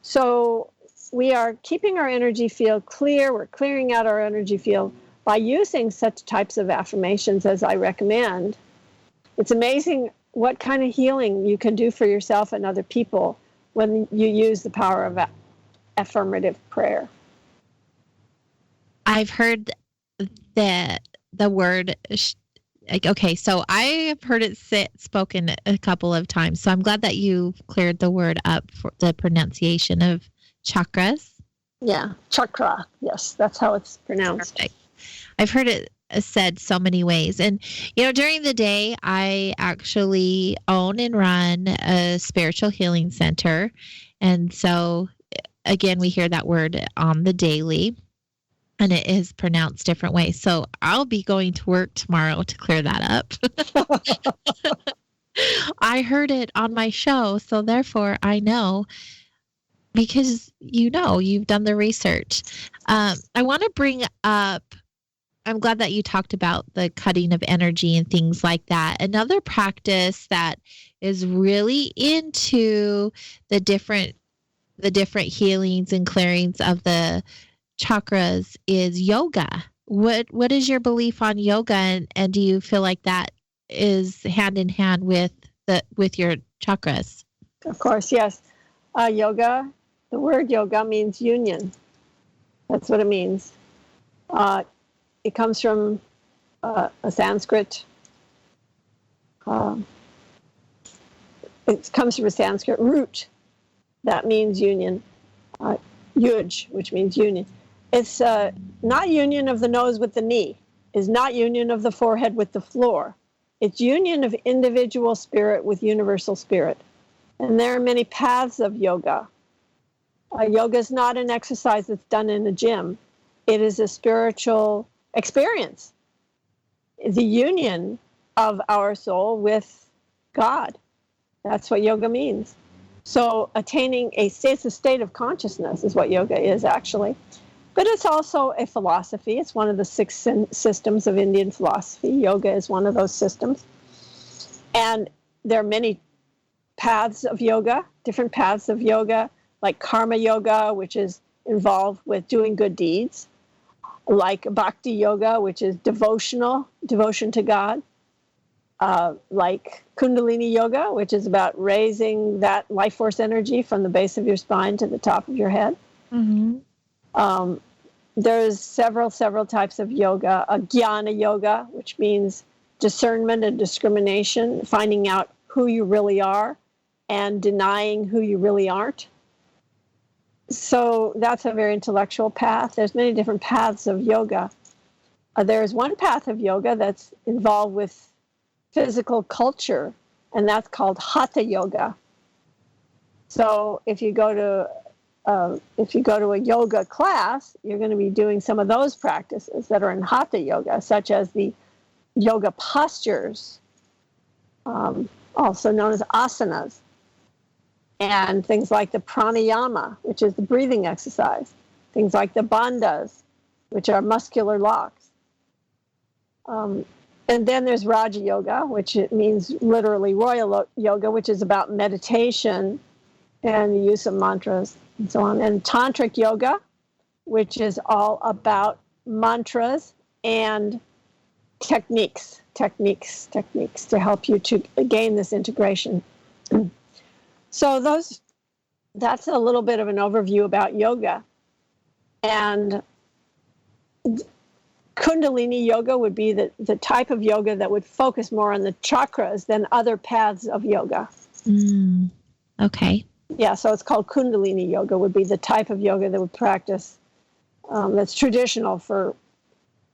Speaker 3: So we are keeping our energy field clear. We're clearing out our energy field by using such types of affirmations as I recommend. It's amazing what kind of healing you can do for yourself and other people when you use the power of affirmative prayer.
Speaker 2: I've heard the word, okay, so I have heard it spoken a couple of times. So I'm glad that you cleared the word up for the pronunciation of chakras.
Speaker 3: Yeah, chakra. Yes, that's how it's pronounced.
Speaker 2: Perfect. I've heard it said so many ways. And, during the day, I actually own and run a spiritual healing center. And so, again, we hear that word on the daily, and it is pronounced different ways. So I'll be going to work tomorrow to clear that up. I heard it on my show, so therefore I know, because you've done the research. I want to bring up, I'm glad that you talked about the cutting of energy and things like that. Another practice that is really into the different healings and clearings of the chakras is yoga. What is your belief on yoga, and do you feel like that is hand in hand with your chakras?
Speaker 3: Of course, yes. Yoga, the word yoga means union. That's what it means. It comes from a Sanskrit. It comes from a Sanskrit root that means union. Yuj, which means union. It's not union of the nose with the knee. It's not union of the forehead with the floor. It's union of individual spirit with universal spirit. And there are many paths of yoga. Yoga is not an exercise that's done in a gym. It is a spiritual experience. The union of our soul with God. That's what yoga means. So attaining a state of consciousness is what yoga is, actually. But it's also a philosophy. It's one of the 6 systems of Indian philosophy. Yoga is one of those systems. And there are many paths of yoga, different paths of yoga, like karma yoga, which is involved with doing good deeds, like bhakti yoga, which is devotion to God, like kundalini yoga, which is about raising that life force energy from the base of your spine to the top of your head. Mm-hmm. There's several types of yoga. Jnana yoga, which means discernment and discrimination, finding out who you really are and denying who you really aren't. So that's a very intellectual path. There's many different paths of yoga. There's one path of yoga that's involved with physical culture, and that's called hatha yoga. So if you go to a yoga class, you're going to be doing some of those practices that are in hatha yoga, such as the yoga postures, also known as asanas, and things like the pranayama, which is the breathing exercise, things like the bandhas, which are muscular locks. And then there's Raja Yoga, which it means literally royal yoga, which is about meditation and the use of mantras and so on. And Tantric Yoga, which is all about mantras and techniques to help you to gain this integration. So that's a little bit of an overview about yoga. And Kundalini yoga would be the type of yoga that would focus more on the chakras than other paths of yoga.
Speaker 2: Okay.
Speaker 3: Yeah, so it's called Kundalini yoga, would be the type of yoga that would practice, that's traditional for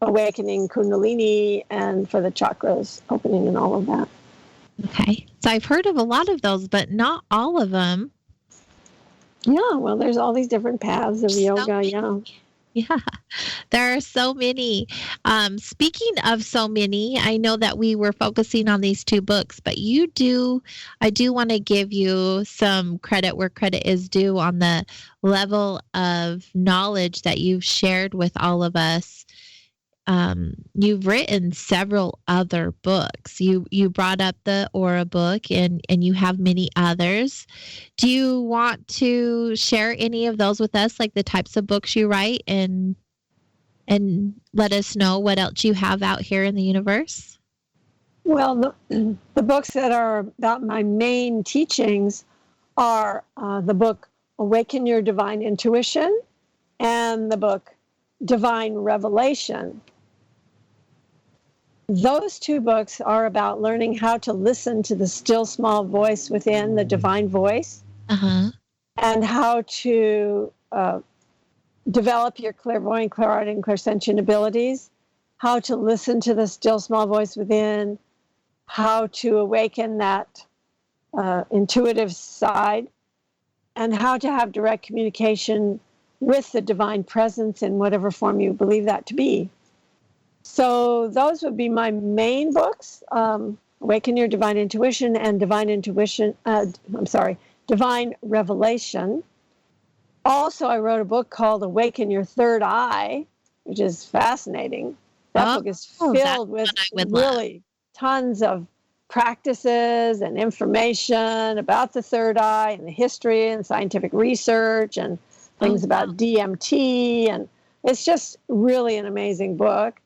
Speaker 3: awakening Kundalini and for the chakras opening and all of that.
Speaker 2: Okay. So I've heard of a lot of those, but not all of them.
Speaker 3: Yeah, well, there's all these different paths of yoga, yeah.
Speaker 2: Yeah, there are so many. Speaking of so many, I know that we were focusing on these 2 books, but I do want to give you some credit where credit is due on the level of knowledge that you've shared with all of us. You've written several other books. You brought up the Aura book, and you have many others. Do you want to share any of those with us, like the types of books you write, and let us know what else you have out here in the universe?
Speaker 3: Well, the books that are about my main teachings are the book Awaken Your Divine Intuition and the book Divine Revelation. Those 2 books are about learning how to listen to the still small voice within, the divine voice, and how to develop your clairvoyant, clairaudient, clairsentient abilities, how to listen to the still small voice within, how to awaken that intuitive side, and how to have direct communication with the divine presence in whatever form you believe that to be. So those would be my main books, Awaken Your Divine Intuition and Divine Revelation. Also, I wrote a book called Awaken Your Third Eye, which is fascinating. That book is filled with really tons of practices and information about the third eye and the history and scientific research and things about DMT. And it's just really an amazing book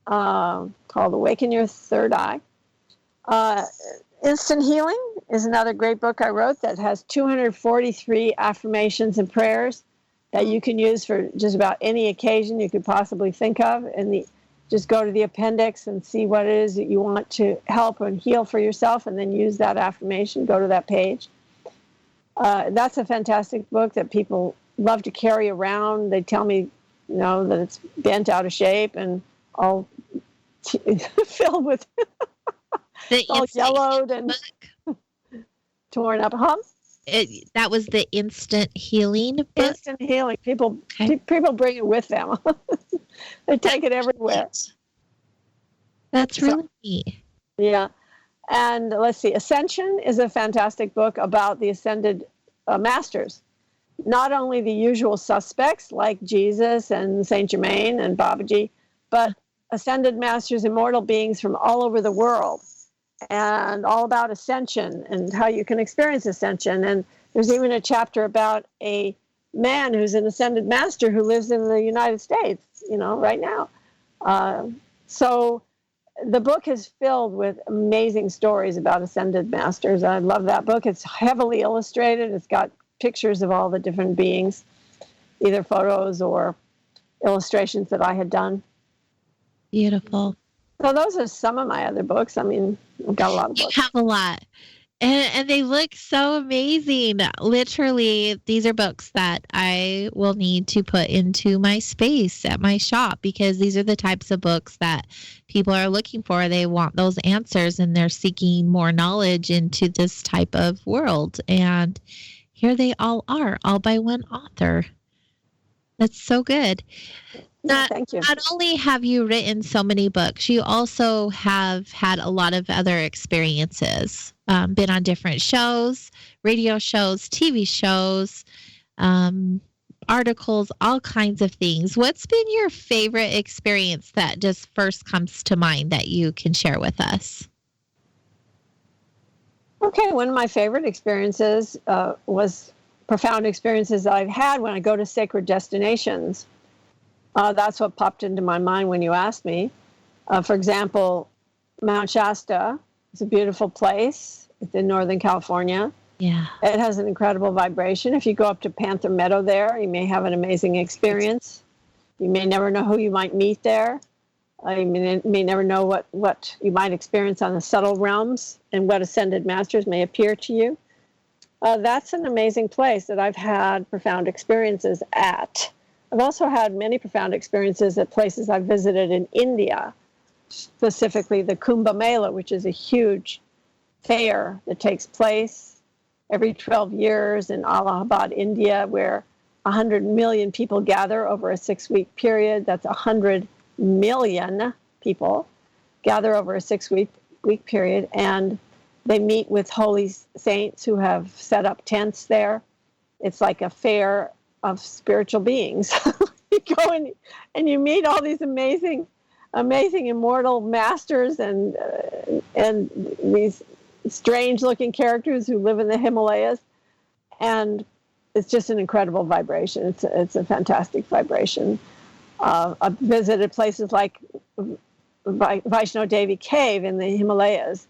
Speaker 3: called Awaken Your Third Eye. Instant Healing is another great book I wrote that has 243 affirmations and prayers that you can use for just about any occasion you could possibly think of. And just go to the appendix and see what it is that you want to help and heal for yourself, and then use that affirmation. Go to that page. That's a fantastic book that people love to carry around. They tell me, that it's bent out of shape and all filled with all yellowed and torn up.
Speaker 2: That was the Instant Healing book?
Speaker 3: Instant Healing. People bring it with them. They take it everywhere.
Speaker 2: That's really neat.
Speaker 3: Yeah. And let's see. Ascension is a fantastic book about the ascended masters. Not only the usual suspects like Jesus and Saint Germain and Babaji, but ascended masters, immortal beings from all over the world, and all about ascension and how you can experience ascension. And there's even a chapter about a man who's an ascended master who lives in the United States, right now. So the book is filled with amazing stories about ascended masters. I love that book. It's heavily illustrated. It's got pictures of all the different beings, either photos or illustrations that I had done.
Speaker 2: Beautiful.
Speaker 3: So those are some of my other books. I mean, I've got a lot of books.
Speaker 2: You have a lot. And they look so amazing. Literally, these are books that I will need to put into my space at my shop, because these are the types of books that people are looking for. They want those answers, and they're seeking more knowledge into this type of world. And here they all are, all by one author. That's so good.
Speaker 3: Thank you.
Speaker 2: Not only have you written so many books, you also have had a lot of other experiences, been on different shows, radio shows, TV shows, articles, all kinds of things. What's been your favorite experience that just first comes to mind that you can share with us?
Speaker 3: Okay, one of my favorite experiences was profound experiences that I've had when I go to sacred destinations. That's what popped into my mind when you asked me. For example, Mount Shasta is a beautiful place. It's in Northern California.
Speaker 2: Yeah.
Speaker 3: It has an incredible vibration. If you go up to Panther Meadow there, you may have an amazing experience. You may never know who you might meet there. You may never know what you might experience on the subtle realms and what ascended masters may appear to you. That's an amazing place that I've had profound experiences at. I've also had many profound experiences at places I've visited in India, specifically the Kumbh Mela, which is a huge fair that takes place every 12 years in Allahabad, India, where 100 million people gather over a 6-week period. That's 100 million people gather over a 6-week period, and they meet with holy saints who have set up tents there. It's like a fair of spiritual beings. You go and you meet all these amazing immortal masters and these strange looking characters who live in the Himalayas, and it's just an incredible vibration. It's a fantastic vibration. I've visited places like Vaishno Devi Cave in the Himalayas,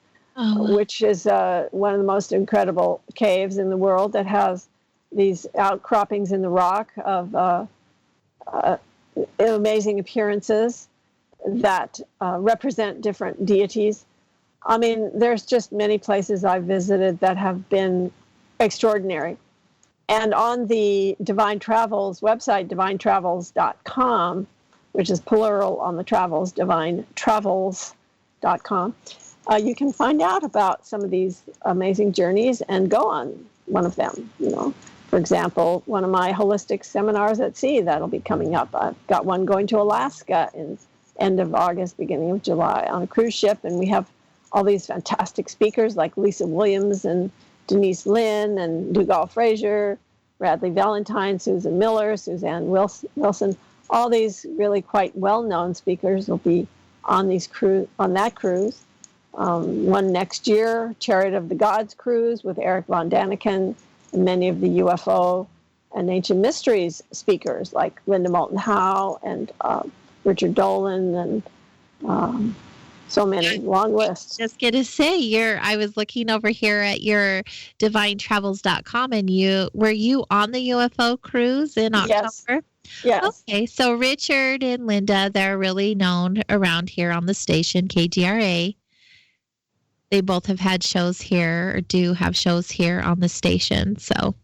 Speaker 3: which is one of the most incredible caves in the world that has these outcroppings in the rock of amazing appearances that represent different deities. I mean, there's just many places I've visited that have been extraordinary. And on the Divine Travels website, divinetravels.com, which is plural on the travels, divinetravels.com. You can find out about some of these amazing journeys and go on one of them. For example, one of my holistic seminars at sea, that'll be coming up. I've got one going to Alaska in end of August, beginning of July on a cruise ship, and we have all these fantastic speakers like Lisa Williams and Denise Lynn and Dougal Fraser, Bradley Valentine, Susan Miller, Suzanne Wilson. All these really quite well-known speakers will be on that cruise. One next year, Chariot of the Gods cruise with Eric Von Daniken, and many of the UFO and ancient mysteries speakers like Linda Moulton Howe and Richard Dolan and so many, long lists.
Speaker 2: Just gonna say, I was looking over here at your divinetravels.com, and were you on the UFO cruise in October?
Speaker 3: Yes.
Speaker 2: Okay, so Richard and Linda, they're really known around here on the station, KGRA. They both have had shows here, or do have shows here on the station. So,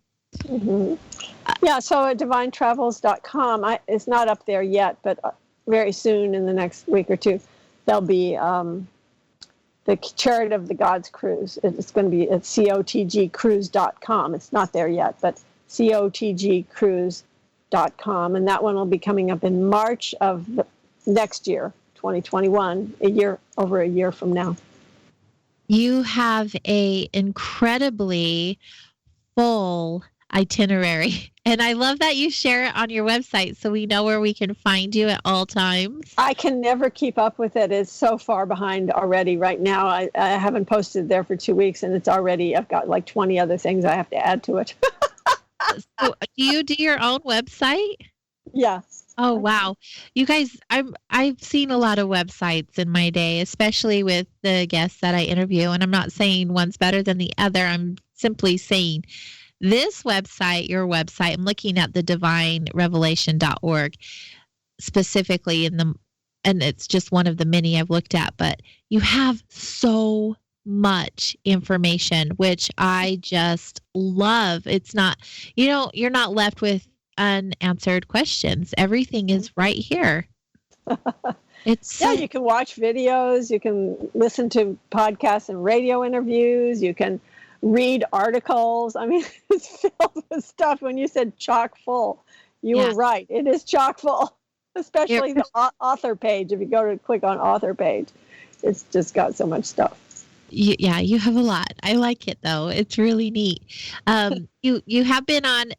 Speaker 3: so at divinetravels.com, it's not up there yet, but very soon in the next week or two, there'll be the Chariot of the Gods cruise. It's going to be at cotgcruise.com. It's not there yet, but cotgcruise.com, and that one will be coming up in March of the next year, 2021, over a year from now.
Speaker 2: You have a incredibly full itinerary, and I love that you share it on your website so we know where we can find you at all times.
Speaker 3: I can never keep up with it. It's so far behind already right now. I haven't posted there for 2 weeks, and I've got like 20 other things I have to add to it.
Speaker 2: So do you do your own website?
Speaker 3: Yeah.
Speaker 2: Oh, wow. You guys, I've seen a lot of websites in my day, especially with the guests that I interview. And I'm not saying one's better than the other. I'm simply saying this website, your website, I'm looking at the divinerevelation.org specifically and it's just one of the many I've looked at, but you have so much information, which I just love. It's not, you're not left with unanswered questions. Everything is right here.
Speaker 3: You can watch videos, you can listen to podcasts and radio interviews, you can read articles. I mean, it's filled with stuff. When you said chock full, you were right. It is chock full, especially the author page. If you go to click on author page, it's just got so much stuff.
Speaker 2: You have a lot. I like it though. It's really neat. You have been on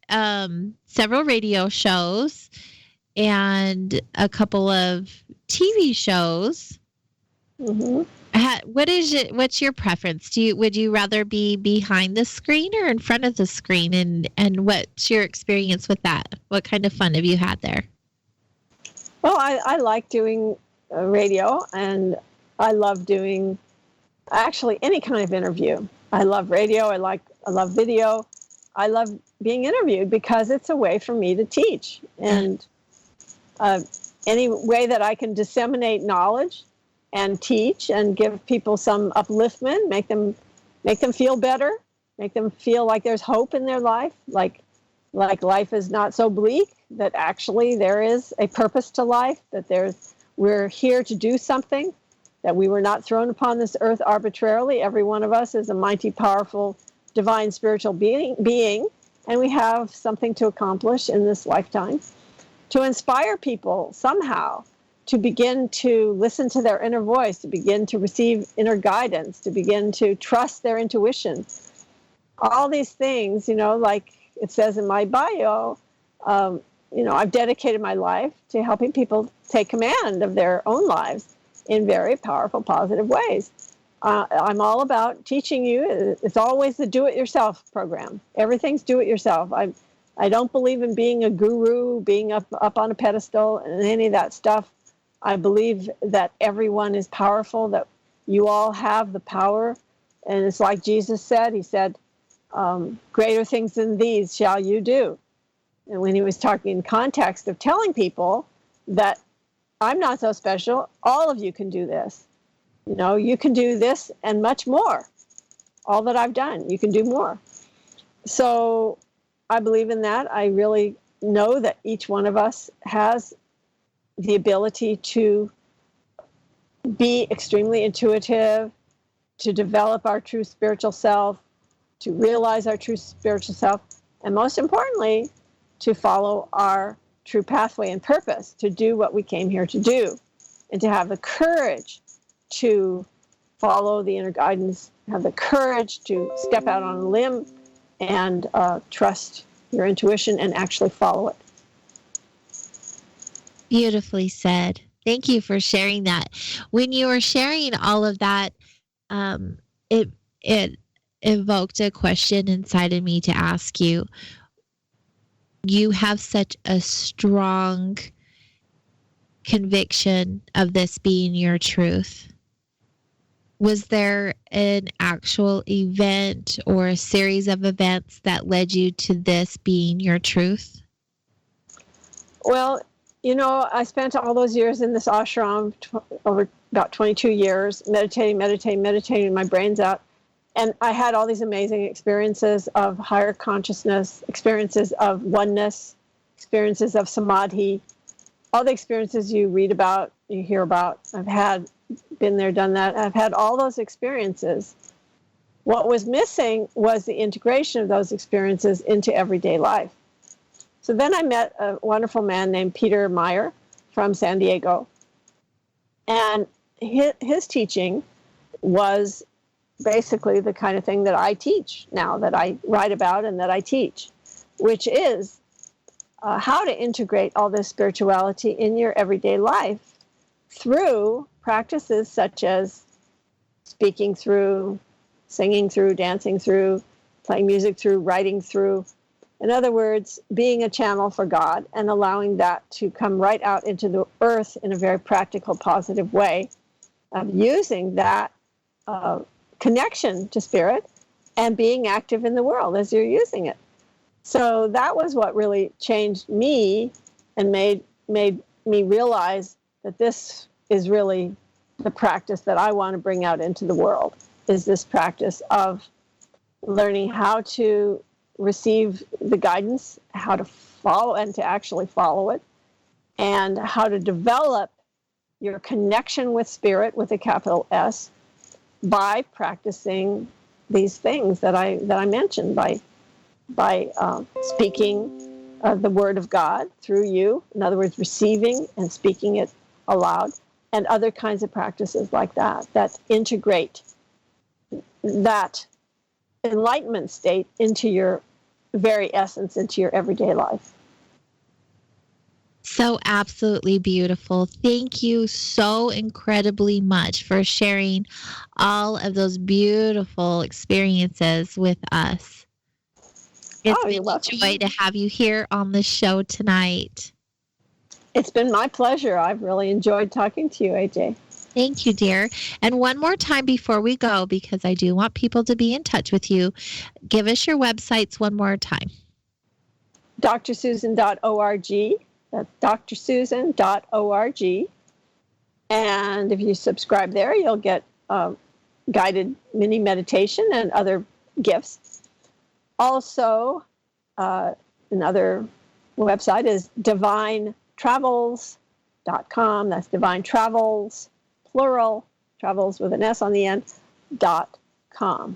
Speaker 2: several radio shows and a couple of TV shows.
Speaker 3: Mm-hmm.
Speaker 2: What's your preference? Would you rather be behind the screen or in front of the screen? And what's your experience with that? What kind of fun have you had there?
Speaker 3: Well, I like doing radio, and I love doing actually any kind of interview. I love radio. I love video. I love being interviewed because it's a way for me to teach. And any way that I can disseminate knowledge and teach and give people some upliftment, make them feel better, make them feel like there's hope in their life, like life is not so bleak, that actually there is a purpose to life, that we're here to do something, that we were not thrown upon this earth arbitrarily. Every one of us is a mighty, powerful, divine spiritual being, and we have something to accomplish in this lifetime, to inspire people somehow to begin to listen to their inner voice, to begin to receive inner guidance, to begin to trust their intuition. All these things, like it says in my bio, I've dedicated my life to helping people take command of their own lives in very powerful, positive ways. I'm all about teaching you. It's always the do-it-yourself program. Everything's do-it-yourself. I don't believe in being a guru, being up on a pedestal, and any of that stuff. I believe that everyone is powerful, that you all have the power. And it's like Jesus said, he said, greater things than these shall you do. And when he was talking in context of telling people that I'm not so special, all of you can do this. You can do this and much more. All that I've done, you can do more. So I believe in that. I really know that each one of us has the ability to be extremely intuitive, to develop our true spiritual self, to realize our true spiritual self, and most importantly, to follow our true pathway and purpose, to do what we came here to do, and to have the courage to follow the inner guidance, have the courage to step out on a limb and trust your intuition and actually follow it.
Speaker 2: Beautifully said. Thank you for sharing that. When you were sharing all of that, it evoked a question inside of me to ask you. You have such a strong conviction of this being your truth. Was there an actual event or a series of events that led you to this being your truth?
Speaker 3: Well, you know, I spent all those years in this ashram, over about 22 years, meditating my brains out. And I had all these amazing experiences of higher consciousness, experiences of oneness, experiences of samadhi, all the experiences you read about, you hear about. I've been there, done that. I've had all those experiences. What was missing was the integration of those experiences into everyday life. So then I met a wonderful man named Peter Meyer from San Diego. And his teaching was basically the kind of thing that I teach now, that I write about and that I teach, which is how to integrate all this spirituality in your everyday life through practices such as speaking through, singing through, dancing through, playing music through, writing through. In other words, being a channel for God and allowing that to come right out into the earth in a very practical, positive way, of using that connection to spirit and being active in the world as you're using it. So that was what really changed me and made me realize that this is really the practice that I want to bring out into the world, is this practice of learning how to receive the guidance, how to follow and to actually follow it, and how to develop your connection with spirit with a capital S by practicing these things that I mentioned, by speaking the word of God through you, in other words, receiving and speaking it aloud, and other kinds of practices like that integrate that enlightenment state into your very essence, into your everyday life.
Speaker 2: So absolutely beautiful. Thank you so incredibly much for sharing all of those beautiful experiences with us. It's been a joy to have you here on the show tonight.
Speaker 3: It's been my pleasure. I've really enjoyed talking to you, AJ.
Speaker 2: Thank you, dear. And one more time before we go, because I do want people to be in touch with you, give us your websites one more time.
Speaker 3: drsusan.org. That's drsusan.org. And if you subscribe there, you'll get guided mini meditation and other gifts. Also, another website is divinetravels.com. That's Divine Travels, plural, travels with an S on the end, .com.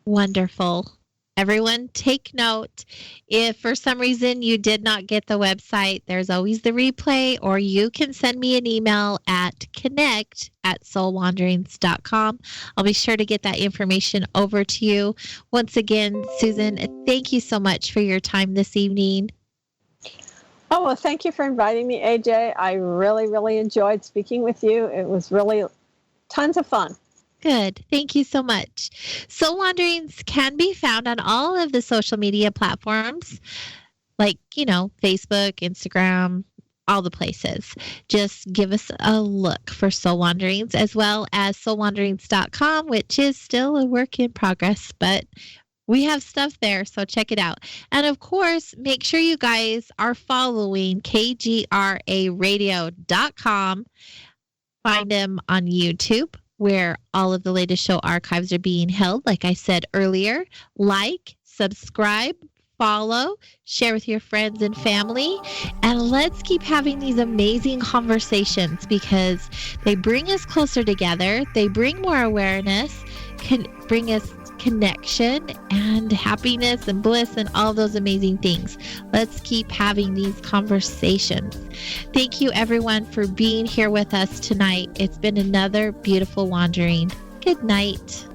Speaker 2: Wonderful. Everyone take note. If for some reason you did not get the website, there's always the replay, or you can send me an email at connect@soulwanderings.com. I'll be sure to get that information over to you. Once again, Susan, thank you so much for your time this evening.
Speaker 3: Oh, well, thank you for inviting me, AJ. I really, really enjoyed speaking with you. It was really tons of fun.
Speaker 2: Good. Thank you so much. Soul Wanderings can be found on all of the social media platforms, like, Facebook, Instagram, all the places. Just give us a look for Soul Wanderings, as well as soulwanderings.com, which is still a work in progress, but we have stuff there, so check it out. And of course, make sure you guys are following kgraradio.com. Find them on YouTube, where all of the latest show archives are being held. Like I said earlier, like, subscribe, follow, share with your friends and family, and let's keep having these amazing conversations because they bring us closer together. They bring more awareness, can bring us connection and happiness and bliss and all those amazing things. Let's keep having these conversations. Thank you everyone for being here with us tonight. It's been another beautiful wandering. Good night.